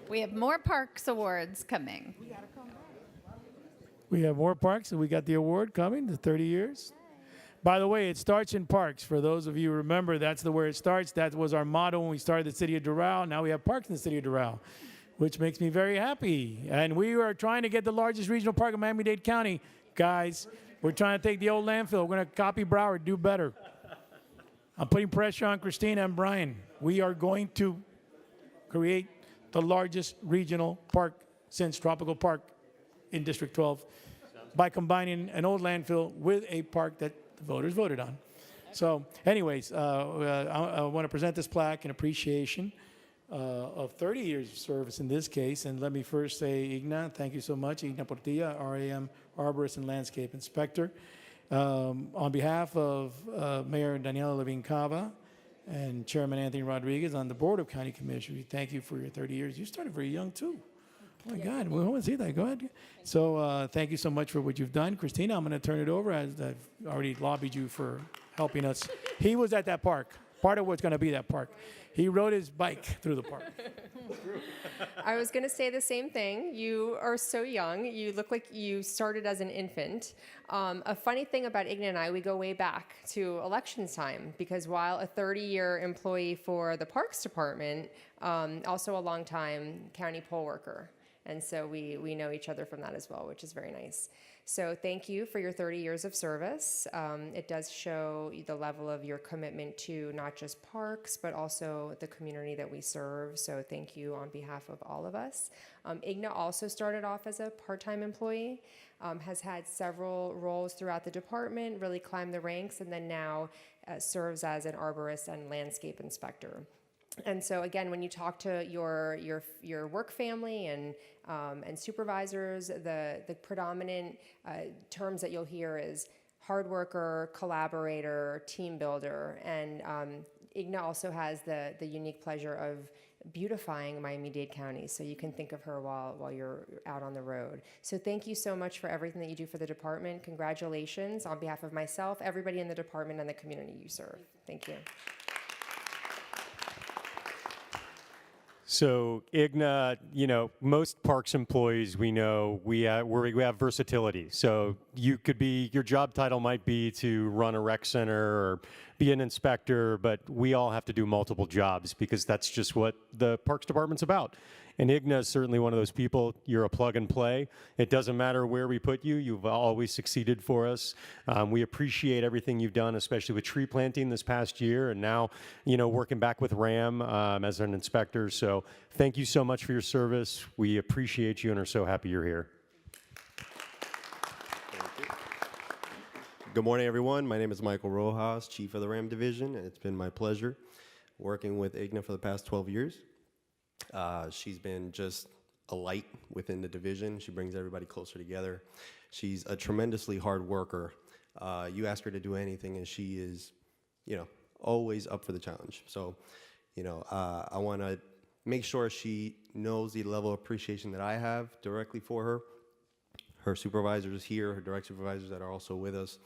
We have more Parks Awards coming. We have more parks, and we got the award coming, the 30 years. By the way, it starts in parks. For those of you who remember, that's where it starts. That was our motto when we started the city of Doral. Now we have parks in the city of Doral, which makes me very happy. And we are trying to get the largest regional park in Miami-Dade County. Guys, we're trying to take the old landfill. We're going to copy Broward, do better. I'm putting pressure on Christina and Brian. We are going to create the largest regional park since Tropical Park in District 12 by combining an old landfill with a park that the voters voted on. So anyways, I want to present this plaque in appreciation of 30 years of service in this case. And let me first say, Igna, thank you so much. Igna Portilla, RAM, Arborist and Landscape Inspector. On behalf of Mayor Daniela Levine Cava and Chairman Anthony Rodriguez on the Board of County Commissioners, we thank you for your 30 years. You started very young too. Oh my God, we want to see that. Go ahead. So thank you so much for what you've done. Christina, I'm going to turn it over as I've already lobbied you for helping us. He was at that park. Part of what's going to be that park. He rode his bike through the park. I was going to say the same thing. You are so young. You look like you started as an infant. A funny thing about Igna and I, we go way back to elections time because while a 30-year employee for the Parks Department, also a long-time county poll worker. And so we know each other from that as well, which is very nice. So thank you for your 30 years of service. It does show the level of your commitment to not just parks, but also the community that we serve. So thank you on behalf of all of us. Igna also started off as a part-time employee, has had several roles throughout the department, really climbed the ranks, and then now serves as an arborist and landscape inspector. And so again, when you talk to your work family and supervisors, the predominant terms that you'll hear is hard worker, collaborator, team builder, and Igna also has the unique pleasure of beautifying Miami-Dade County, so you can think of her while you're out on the road. So thank you so much for everything that you do for the department. Congratulations on behalf of myself, everybody in the department, and the community you serve. Thank you. So Igna, most parks employees we know we have versatility. So you could be, your job title might be to run a rec center or be an inspector, but we all have to do multiple jobs because that's just what the Parks Department's about. And Igna is certainly one of those people. You're a plug and play. It doesn't matter where we put you. You've always succeeded for us. We appreciate everything you've done, especially with tree planting this past year, and now, working back with RAM as an inspector. So thank you so much for your service. We appreciate you and are so happy you're here. Good morning, everyone. My name is Michael Rojas, Chief of the RAM Division, and it's been my pleasure working with Igna for the past 12 years. She's been just a light within the division. She brings everybody closer together. She's a tremendously hard worker. You ask her to do anything, and she is, always up for the challenge. So, I want to make sure she knows the level of appreciation that I have directly for her. Her supervisors here, her direct supervisors that are also with us,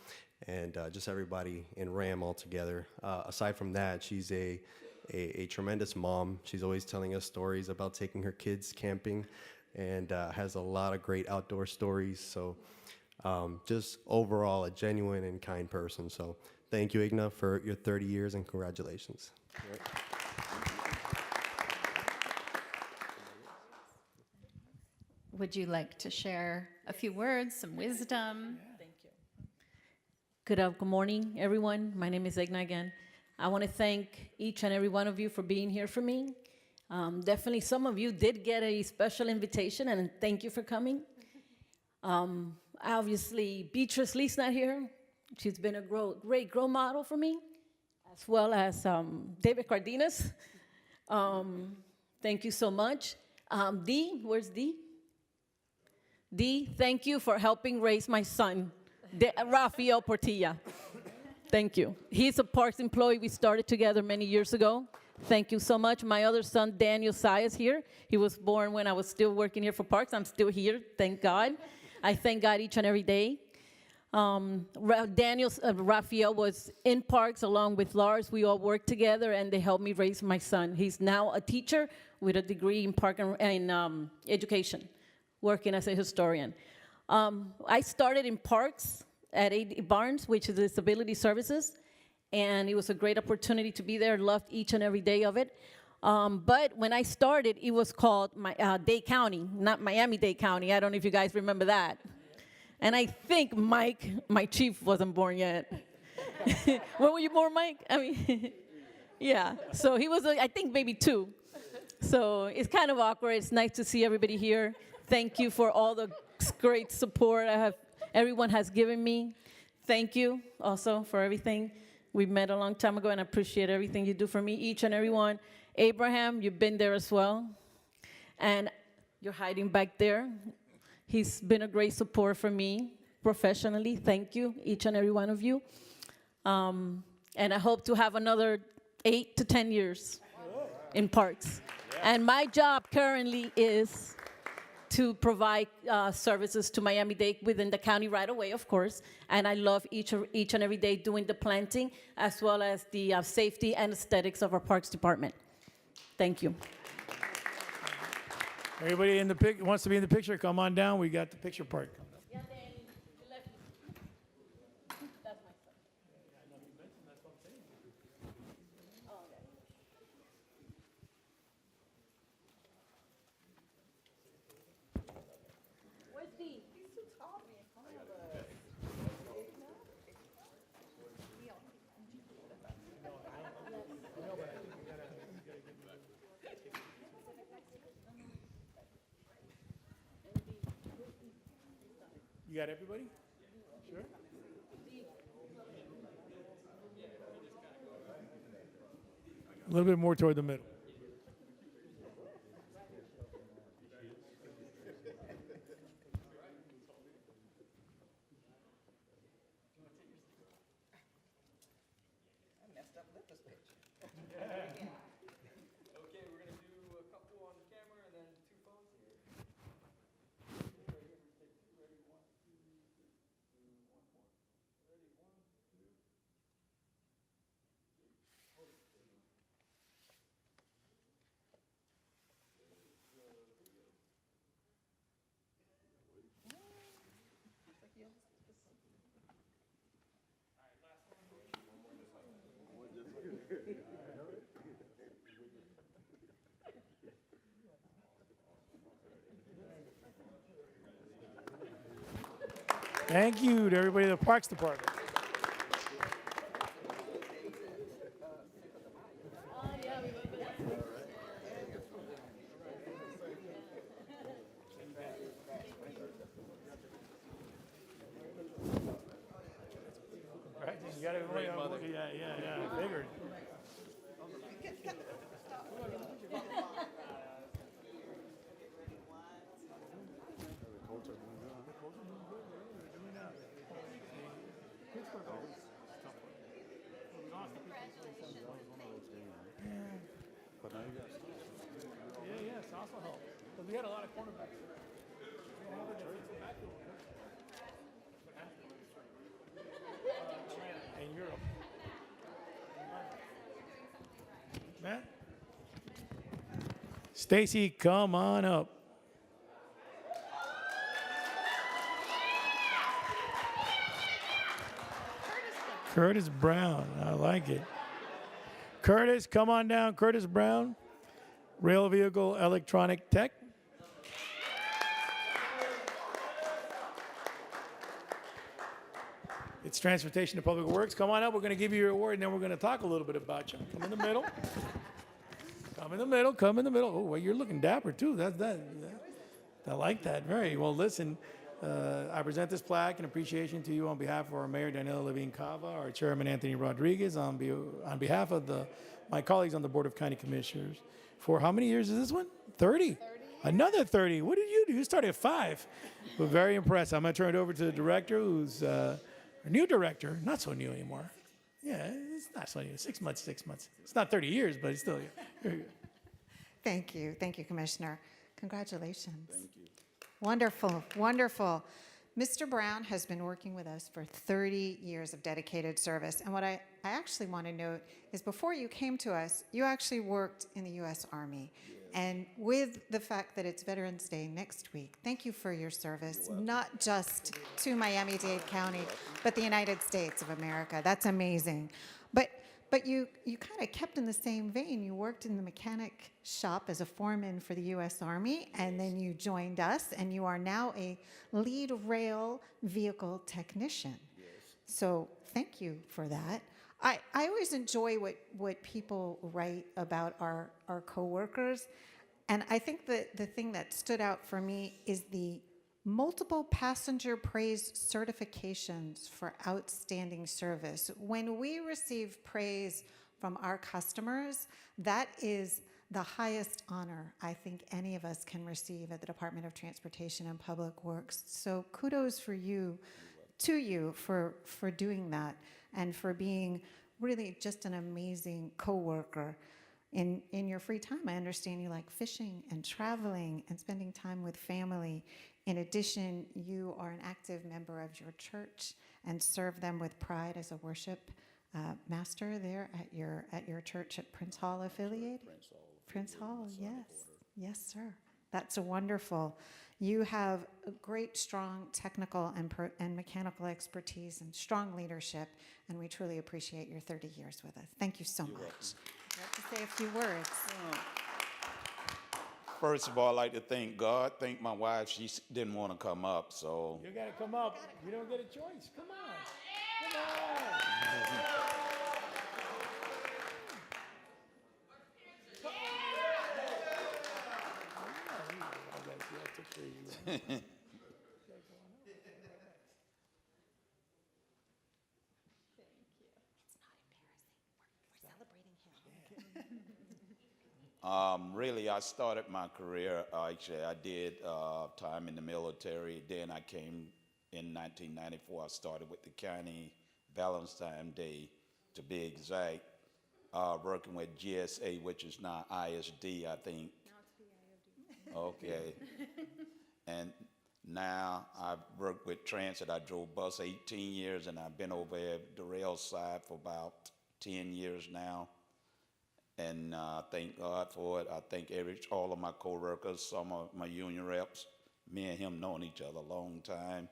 and just everybody in RAM altogether. Aside from that, she's a tremendous mom. She's always telling us stories about taking her kids camping and has a lot of great outdoor stories. So just overall a genuine and kind person. So thank you, Igna, for your 30 years and congratulations. Would you like to share a few words, some wisdom? Thank you. Good morning, everyone. My name is Igna again. I want to thank each and every one of you for being here for me. Definitely some of you did get a special invitation, and thank you for coming. Obviously, Beatrice Lee's not here. She's been a great role model for me, as well as David Cardenas. Thank you so much. Dee, where's Dee? Dee, thank you for helping raise my son, Rafael Portilla. Thank you. He's a Parks employee. We started together many years ago. Thank you so much. My other son, Daniel Sai, is here. He was born when I was still working here for Parks. I'm still here, thank God. I thank God each and every day. Rafael was in Parks along with Lars. We all worked together, and they helped me raise my son. He's now a teacher with a degree in park and education, working as a historian. I started in Parks at A.D. Barnes, which is Disability Services, and it was a great opportunity to be there. Loved each and every day of it. But when I started, it was called Dade County, not Miami-Dade County. I don't know if you guys remember that. And I think Mike, my chief, wasn't born yet. When were you born, Mike? I mean, yeah. So he was, I think, maybe 2. So it's kind of awkward. It's nice to see everybody here. Thank you for all the great support everyone has given me. Thank you also for everything. We met a long time ago, and I appreciate everything you do for me, each and every one. Abraham, you've been there as well. And you're hiding back there. He's been a great support for me professionally. Thank you, each and every one of you. And I hope to have another 8 to 10 years in Parks. And my job currently is to provide services to Miami-Dade within the county right away, of course. And I love each and every day doing the planting as well as the safety and aesthetics of our Parks Department. Thank you. Everybody in the wants to be in the picture, come on down. We got the picture part. You got everybody? Sure. A little bit more toward the middle. Thank you to everybody in the Parks Department. Right, you got everybody. Yeah, I figured. Yeah, it's also helped. Because we had a lot of cornerbacks. In Europe. Matt? Stacy, come on up. Curtis Brown, I like it. Curtis, come on down. Curtis Brown, Rail Vehicle Electronic Tech. It's Transportation and Public Works. Come on up. We're going to give you your award, and then we're going to talk a little bit about you. Come in the middle. Come in the middle. Come in the middle. Oh, well, you're looking dapper, too. I like that. Very well. Listen, I present this plaque in appreciation to you on behalf of our Mayor, Daniela Levine Cava, our Chairman, Anthony Rodriguez, on behalf of my colleagues on the Board of County Commissioners. For how many years is this one? 30. Another 30. What did you do? You started at 5. We're very impressed. I'm going to turn it over to the director, who's our new director. Not so new anymore. Yeah, it's not so new. 6 months, 6 months. It's not 30 years, but it's still here. Thank you. Thank you, Commissioner. Congratulations. Thank you. Wonderful, wonderful. Mr. Brown has been working with us for 30 years of dedicated service. And what I actually want to note is before you came to us, you actually worked in the U.S. Army. Yes. And with the fact that it's Veterans Day next week, thank you for your service, not just to Miami-Dade County, but the United States of America. That's amazing. But you kind of kept in the same vein. You worked in the mechanic shop as a foreman for the U.S. Army, and then you joined us, and you are now a lead rail vehicle technician. Yes. So thank you for that. I always enjoy what people write about our coworkers, and I think that the thing that stood out for me is the multiple passenger praise certifications for outstanding service. When we receive praise from our customers, that is the highest honor I think any of us can receive at the Department of Transportation and Public Works. So kudos to you for doing that and for being really just an amazing coworker. in your free time. I understand you like fishing and traveling and spending time with family. In addition, you are an active member of your church and serve them with pride as a worship master there at your church at Prince Hall affiliated. Prince Hall, yes, yes, sir. That's wonderful. You have a great, strong technical and mechanical expertise and strong leadership, and we truly appreciate your 30 years with us. Thank you so much. You have to say a few words. First of all, I'd like to thank God. Thank my wife. She didn't want to come up, so. You gotta come up. You don't get a choice. Come on. Come on. Really, I started my career, actually, I did time in the military. Then I came in 1994. I started with the county Valentine's Day, to be exact, working with GSA, which is now ISD, I think. Okay. And now I've worked with transit. I drove bus 18 years, and I've been over at the rail side for about 10 years now. And thank God for it. I thank all of my coworkers, some of my union reps. Me and him known each other a long time.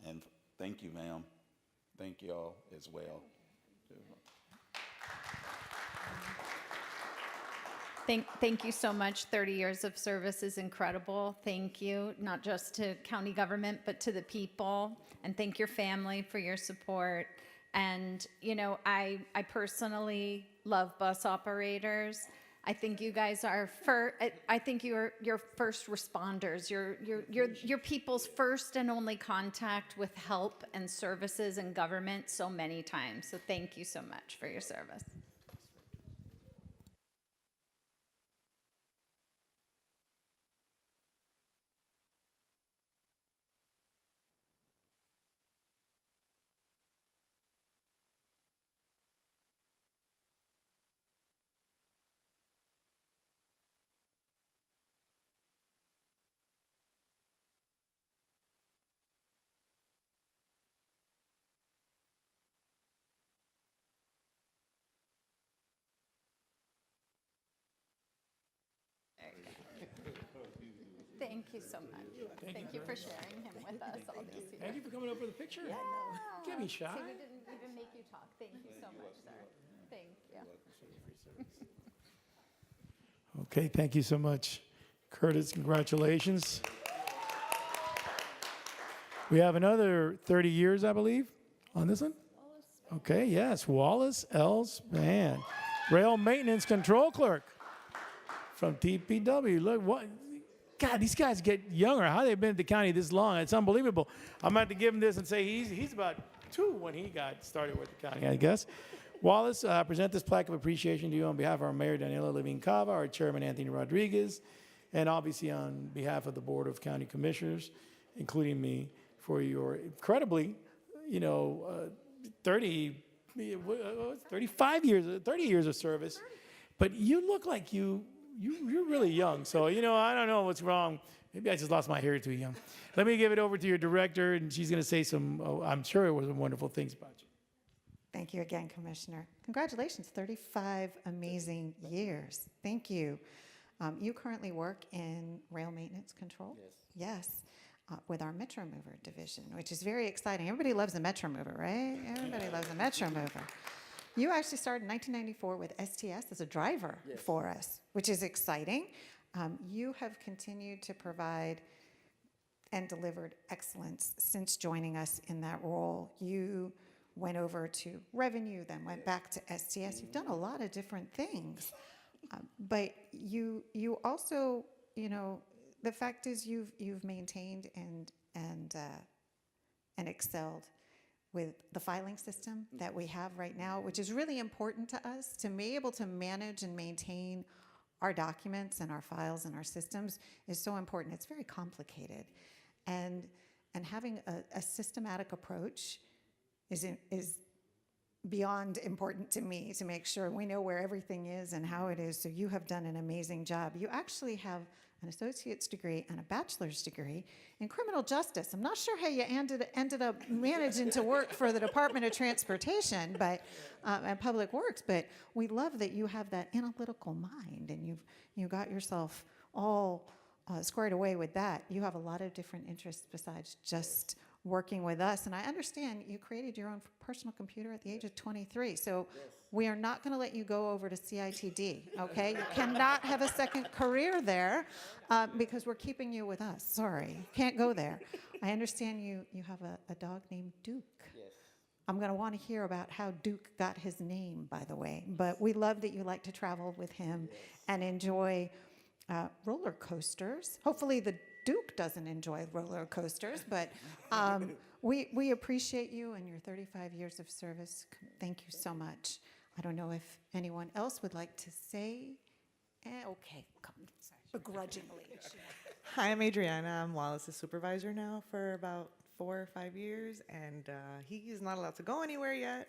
And thank you, ma'am. Thank you all as well. Thank you so much. 30 years of service is incredible. Thank you, not just to county government, but to the people. And thank your family for your support. And, you know, I personally love bus operators. I think you guys are I think you're first responders. You're people's first and only contact with help and services and government so many times. So thank you so much for your service. Thank you so much. Thank you for sharing him with us all these years. Thank you for coming up for the picture. Yeah. Get me shy. See, we didn't even make you talk. Thank you so much, sir. Thank you. Okay, thank you so much, Curtis. Congratulations. We have another 30 years, I believe, on this one. Okay, yes, Wallace Elspan, Rail Maintenance Control Clerk from TPW. Look, what? God, these guys get younger. How they've been at the county this long? It's unbelievable. I'm about to give him this and say he's about 2 when he got started with the county, I guess. Wallace, present this plaque of appreciation to you on behalf of our Mayor, Daniela Levine Cava, our Chairman, Anthony Rodriguez, and obviously on behalf of the Board of County Commissioners, including me, for your incredibly, 30 years of service. But you look like you're really young. So, I don't know what's wrong. Maybe I just lost my hair too young. Let me give it over to your director, and she's going to say I'm sure it was wonderful things about you. Thank you again, Commissioner. Congratulations, 35 amazing years. Thank you. You currently work in rail maintenance control? Yes. With our Metro Mover division, which is very exciting. Everybody loves the Metro Mover, right? Everybody loves the Metro Mover. You actually started in 1994 with STS as a driver for us, which is exciting. You have continued to provide and delivered excellence since joining us in that role. You went over to revenue, then went back to STS. You've done a lot of different things, but you also, the fact is you've maintained and excelled with the filing system that we have right now, which is really important to us to be able to manage and maintain our documents and our files and our systems is so important. It's very complicated, and having a systematic approach is beyond important to me to make sure we know where everything is and how it is. So you have done an amazing job. You actually have an associate's degree and a bachelor's degree in criminal justice. I'm not sure how you ended up managing to work for the Department of Transportation, but and Public Works. But we love that you have that analytical mind, and you got yourself all squared away with that. You have a lot of different interests besides just working with us. And I understand you created your own personal computer at the age of 23. So we are not going to let you go over to CITD, okay? You cannot have a second career there because we're keeping you with us. Sorry, you can't go there. I understand you have a dog named Duke. Yes. I'm going to want to hear about how Duke got his name, by the way. But we love that you like to travel with him and enjoy roller coasters. Hopefully the Duke doesn't enjoy roller coasters, but we appreciate you and your 35 years of service. Thank you so much. I don't know if anyone else would like to say. Okay, come, begrudgingly. Hi, I'm Adriana. I'm Wallace's supervisor now for about 4 or 5 years, and he's not allowed to go anywhere yet.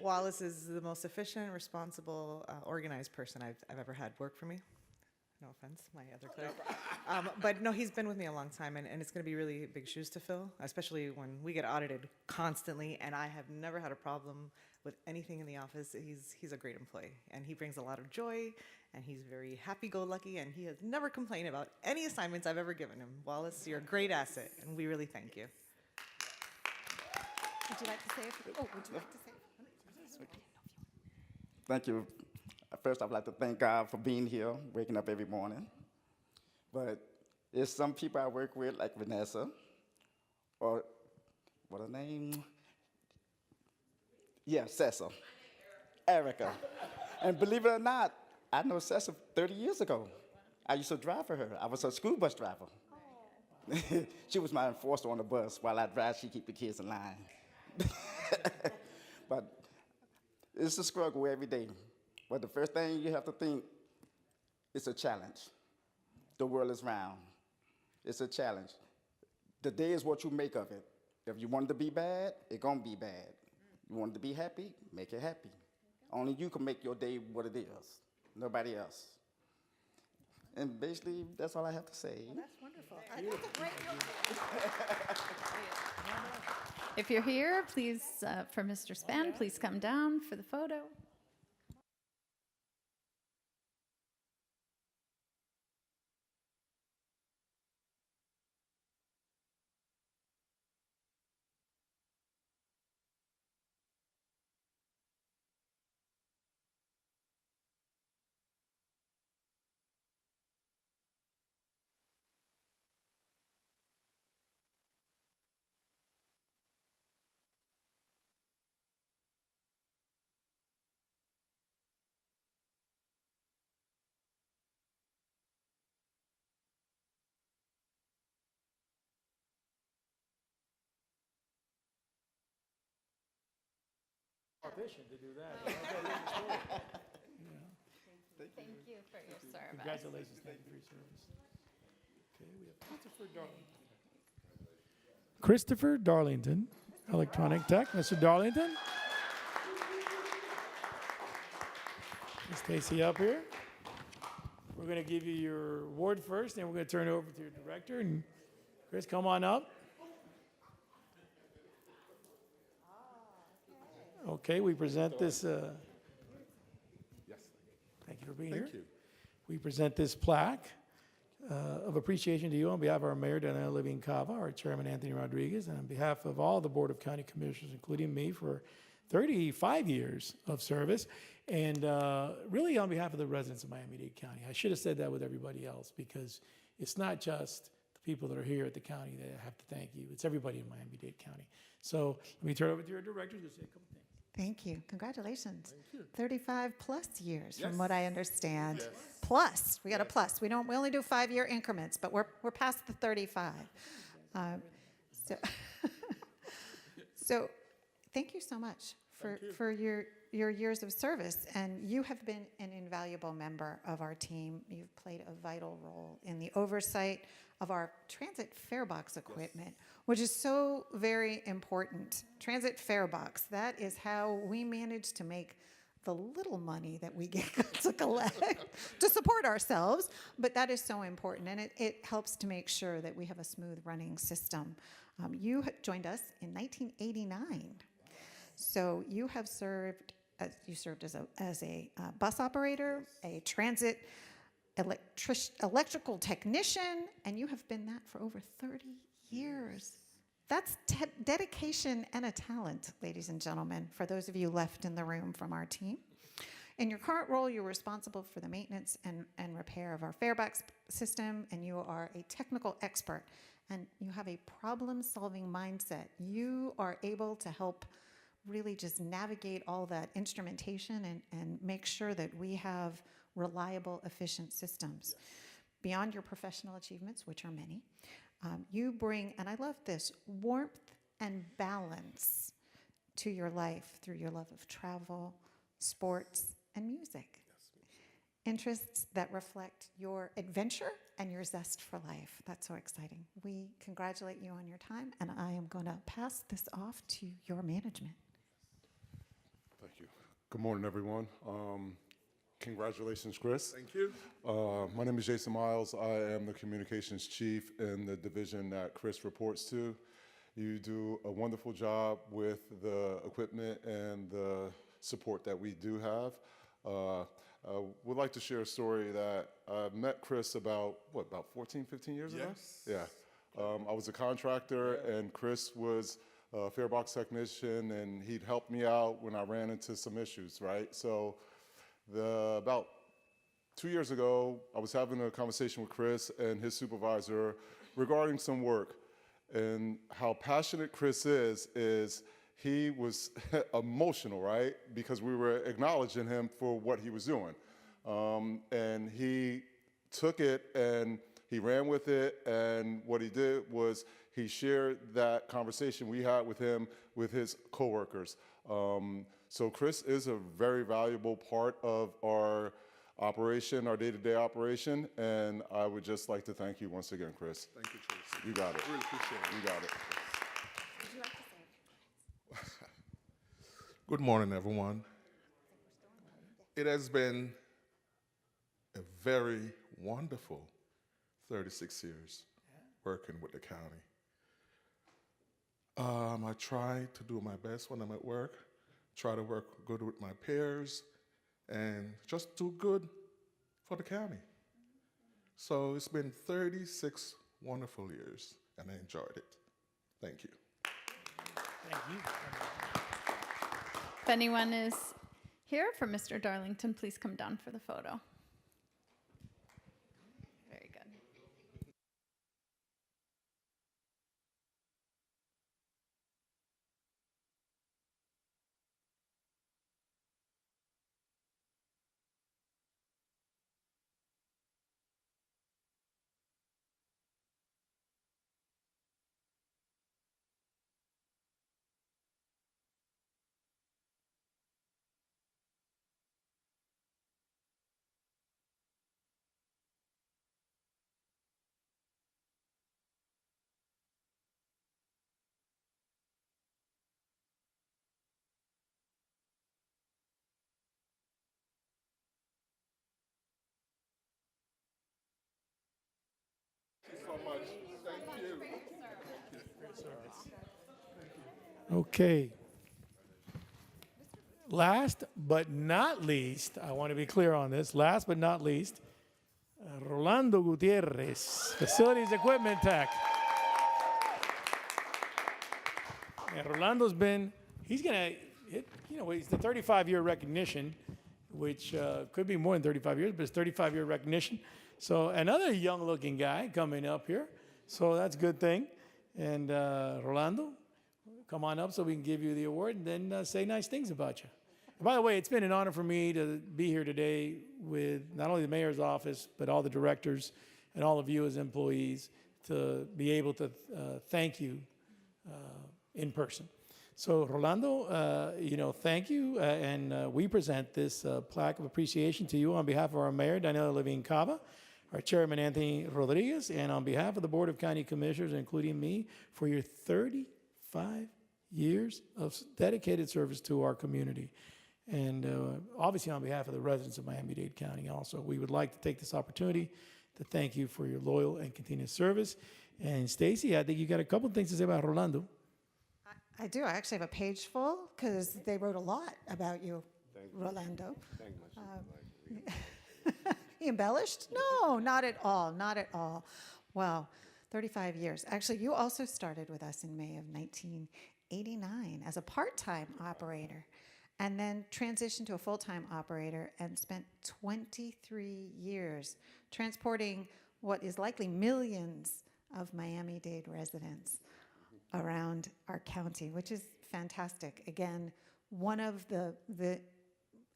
Wallace is the most efficient, responsible, organized person I've ever had work for me. No offense, my other clerk. But no, he's been with me a long time, and it's going to be really big shoes to fill, especially when we get audited constantly, and I have never had a problem with anything in the office. He's a great employee, and he brings a lot of joy, and he's very happy-go-lucky, and he has never complained about any assignments I've ever given him. Wallace, you're a great asset, and we really thank you. Would you like to say it? Oh, would you like to say it? Thank you. First, I'd like to thank God for being here, waking up every morning. But there's some people I work with, like Vanessa, or what her name? Yeah, Cessa, Erica. And believe it or not, I know Cessa 30 years ago. I used to drive for her. I was her school bus driver. She was my enforcer on the bus. While I drive, she keep the kids in line. But it's a struggle every day. But the first thing you have to think, it's a challenge. The world is round. It's a challenge. The day is what you make of it. If you want it to be bad, it's gonna be bad. You want it to be happy, make it happy. Only you can make your day what it is, nobody else. And basically, that's all I have to say. Well, that's wonderful. That's a great If you're here, please, for Mr. Span, please come down for the photo. Audition to do that. Thank you for your service. Congratulations, thank you for your service. Okay, we have Christopher Darlington, electronic tech. Mr. Darlington. Stacy up here. We're going to give you your award first, then we're going to turn it over to your director. And Chris, come on up. Okay, we present this. Yes. Thank you for being here. Thank you. We present this plaque of appreciation to you on behalf of our mayor, Daniela Levine Cava, our chairman, Anthony Rodriguez, and on behalf of all the Board of County Commissioners, including me, for 35 years of service, and really on behalf of the residents of Miami-Dade County. I should have said that with everybody else, because it's not just the people that are here at the county that have to thank you. It's everybody in Miami-Dade County. So let me turn it over to your director to say a couple things. Thank you. Congratulations. Thank you. 35 plus years, Yes. from what I understand. Yes. Plus, we got a plus. We only do 5-year increments, but we're past the 35. So thank you so much for your years of service. And you have been an invaluable member of our team. You've played a vital role in the oversight of our transit fare box equipment, which is so very important. Transit fare box, that is how we manage to make the little money that we get to collect to support ourselves, but that is so important, and it helps to make sure that we have a smooth running system. You joined us in 1989, so you have served as a bus operator, a transit electrical technician, and you have been that for over 30 years. That's dedication and a talent, ladies and gentlemen, for those of you left in the room from our team. In your current role, you're responsible for the maintenance and repair of our farebox system, and you are a technical expert, and you have a problem-solving mindset. You are able to help really just navigate all that instrumentation and make sure that we have reliable, efficient systems. Beyond your professional achievements, which are many, you bring, and I love this, warmth and balance to your life through your love of travel, sports, and music. Interests that reflect your adventure and your zest for life. That's so exciting. We congratulate you on your time, and I am going to pass this off to your management. Thank you. Good morning, everyone. Congratulations, Chris. Thank you. My name is Jason Miles. I am the communications chief in the division that Chris reports to. You do a wonderful job with the equipment and the support that we do have. I would like to share a story that I met Chris about 14, 15 years ago? Yes. Yeah. I was a contractor, and Chris was a farebox technician, and he'd help me out when I ran into some issues, right? So about 2 years ago, I was having a conversation with Chris and his supervisor regarding some work. And how passionate Chris is he was emotional, right? Because we were acknowledging him for what he was doing. And he took it and he ran with it. And what he did was he shared that conversation we had with him with his coworkers. So Chris is a very valuable part of our operation, our day-to-day operation, and I would just like to thank you once again, Chris. Thank you, Tracy. You got it. Really appreciate it. You got it. Would you like to say Good morning, everyone. It has been a very wonderful 36 years working with the county. I try to do my best when I'm at work, try to work good with my peers, and just do good for the county. So it's been 36 wonderful years, and I enjoyed it. Thank you. Thank you. If anyone is here for Mr. Darlington, please come down for the photo. Very good. Thank you so much. Thank you. Okay. Last but not least, I want to be clear on this. Last but not least, Rolando Gutierrez, Facilities Equipment Tech. And Rolando's been, he's going to hit, he's the 35-year recognition, which could be more than 35 years, but it's 35-year recognition. So another young-looking guy coming up here. So that's a good thing. And Rolando, come on up so we can give you the award and then say nice things about you. And by the way, it's been an honor for me to be here today with not only the mayor's office, but all the directors and all of you as employees to be able to thank you in person. So Rolando, thank you, and we present this plaque of appreciation to you on behalf of our mayor, Daniela Levine Cava, our chairman, Anthony Rodriguez, and on behalf of the Board of County Commissioners, including me, for your 35 years of dedicated service to our community. And obviously on behalf of the residents of Miami-Dade County also, we would like to take this opportunity to thank you for your loyal and continuous service. And Stacy, I think you got a couple things to say about Rolando. I do. I actually have a page full because they wrote a lot about you, Rolando. Thank you. He embellished? No, not at all. Not at all. Wow, 35 years. Actually, you also started with us in May of 1989 as a part-time operator and then transitioned to a full-time operator and spent 23 years transporting what is likely millions of Miami-Dade residents around our county, which is fantastic. Again, one of the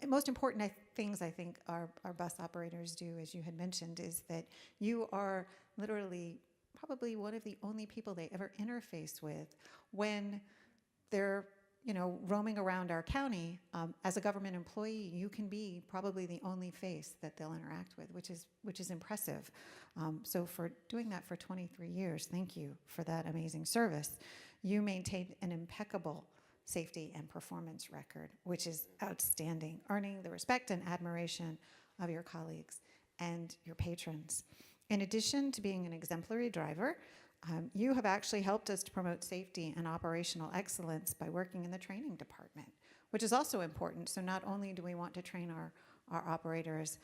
most important things I think our bus operators do, as you had mentioned, is that you are literally probably one of the only people they ever interface with when they're roaming around our county. As a government employee, you can be probably the only face that they'll interact with, which is impressive. So for doing that for 23 years, thank you for that amazing service. You maintained an impeccable safety and performance record, which is outstanding, earning the respect and admiration of your colleagues and your patrons. In addition to being an exemplary driver, you have actually helped us to promote safety and operational excellence by working in the training department, which is also important. So not only do we want to train our operators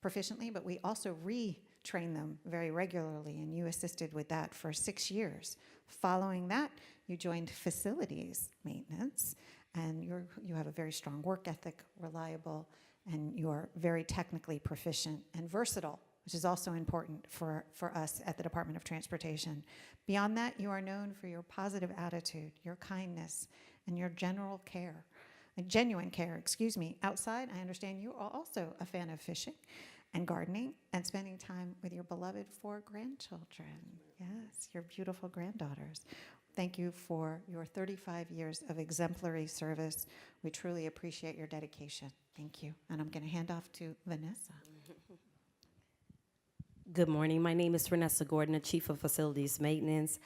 proficiently, but we also retrain them very regularly, and you assisted with that for 6 years. Following that, you joined facilities maintenance, and you have a very strong work ethic, reliable, and you're very technically proficient and versatile, which is also important for us at the Department of Transportation. Beyond that, you are known for your positive attitude, your kindness, and your genuine care. Outside, I understand you are also a fan of fishing and gardening and spending time with your beloved 4 grandchildren. Yes, your beautiful granddaughters. Thank you for your 35 years of exemplary service. We truly appreciate your dedication. Thank you. And I'm going to hand off to Vanessa. Good morning. My name is Vanessa Gordon, the Chief of Facilities Maintenance.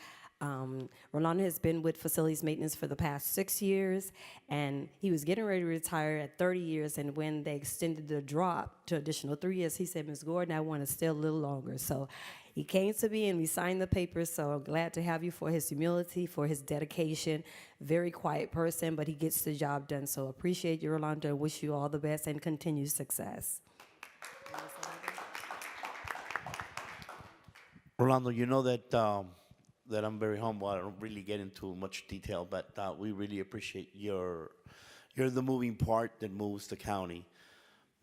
Rolando has been with Facilities Maintenance for the past 6 years, and he was getting ready to retire at 30 years, and when they extended the drop to additional 3 years, he said, Ms. Gordon, I want to stay a little longer. So he came to me and we signed the papers, so I'm glad to have you for his humility, for his dedication. Very quiet person, but he gets the job done. So appreciate you, Rolando, and wish you all the best and continued success. Rolando, you know that I'm very humble. I don't really get into much detail, but we really appreciate you're the moving part that moves the county.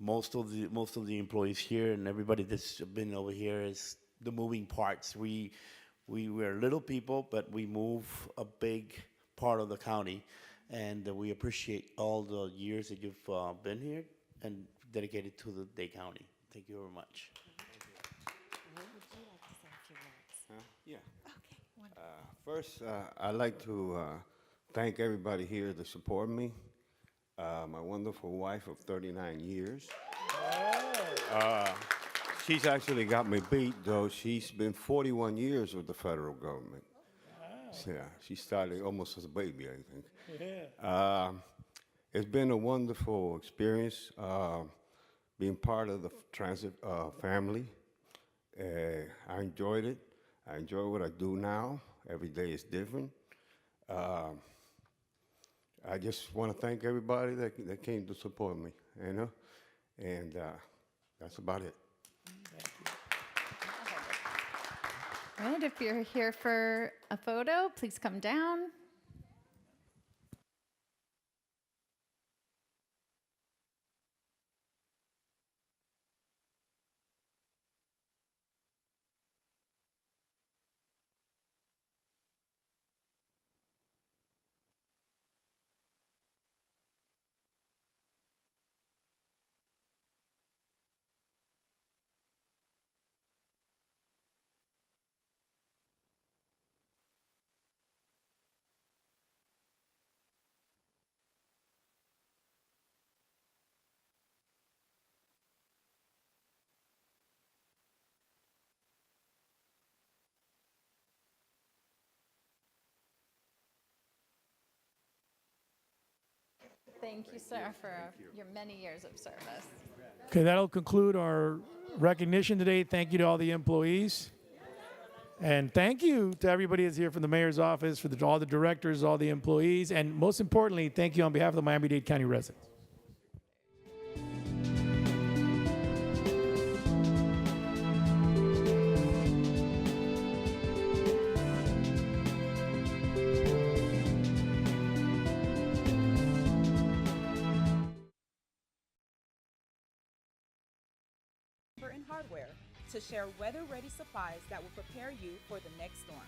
Most of the employees here and everybody that's been over here is the moving parts. We're little people, but we move a big part of the county, and we appreciate all the years that you've been here and dedicated to the Dade County. Thank you very much. Yeah. First, I'd like to thank everybody here that support me. My wonderful wife of 39 years. She's actually got me beat, though. She's been 41 years with the federal government. Yeah, she started almost as a baby, I think. Yeah. It's been a wonderful experience being part of the transit family. I enjoyed it. I enjoy what I do now. Every day is different. I just want to thank everybody that came to support me, and that's about it. Right, if you're here for a photo, please come down. Thank you, sir, for your many years of service. Okay, that'll conclude our recognition today. Thank you to all the employees. And thank you to everybody that's here from the mayor's office, for all the directors, all the employees, and most importantly, thank you on behalf of the Miami-Dade County residents. And hardware to share weather-ready supplies that will prepare you for the next storm.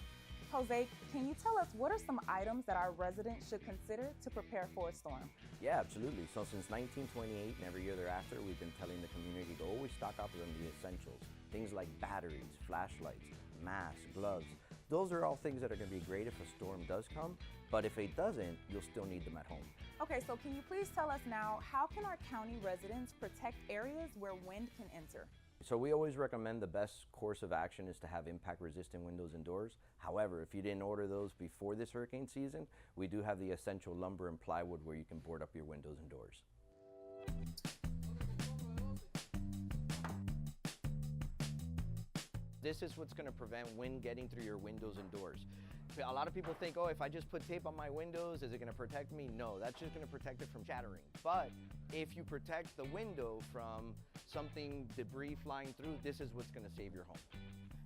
Jose, can you tell us what are some items that our residents should consider to prepare for a storm? Yeah, absolutely. So since 1928 and every year thereafter, we've been telling the community to always stock up on the essentials. Things like batteries, flashlights, masks, gloves. Those are all things that are going to be great if a storm does come, but if it doesn't, you'll still need them at home. Okay, so can you please tell us now, how can our county residents protect areas where wind can enter? So we always recommend the best course of action is to have impact-resistant windows and doors. However, if you didn't order those before this hurricane season, we do have the essential lumber and plywood where you can board up your windows and doors. This is what's going to prevent wind getting through your windows and doors. A lot of people think, oh, if I just put tape on my windows, is it going to protect me? No, that's just going to protect it from shattering. But if you protect the window from something, debris flying through, this is what's going to save your home.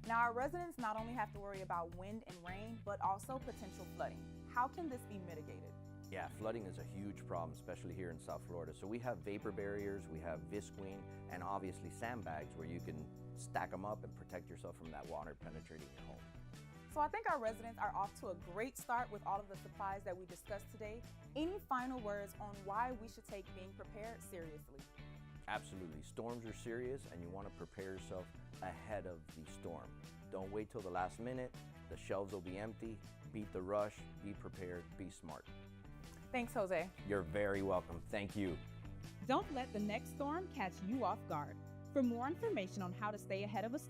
Now, our residents not only have to worry about wind and rain, but also potential flooding. How can this be mitigated? Yeah, flooding is a huge problem, especially here in South Florida. So we have vapor barriers, we have visqueen, and obviously sandbags where you can stack them up and protect yourself from that water penetrating your home. So I think our residents are off to a great start with all of the supplies that we discussed today. Any final words on why we should take being prepared seriously? Absolutely. Storms are serious and you want to prepare yourself ahead of the storm. Don't wait till the last minute. The shelves will be empty. Beat the rush. Be prepared. Be smart. Thanks, Jose. You're very welcome. Thank you. Don't let the next storm catch you off guard. For more information on how to stay ahead of a storm,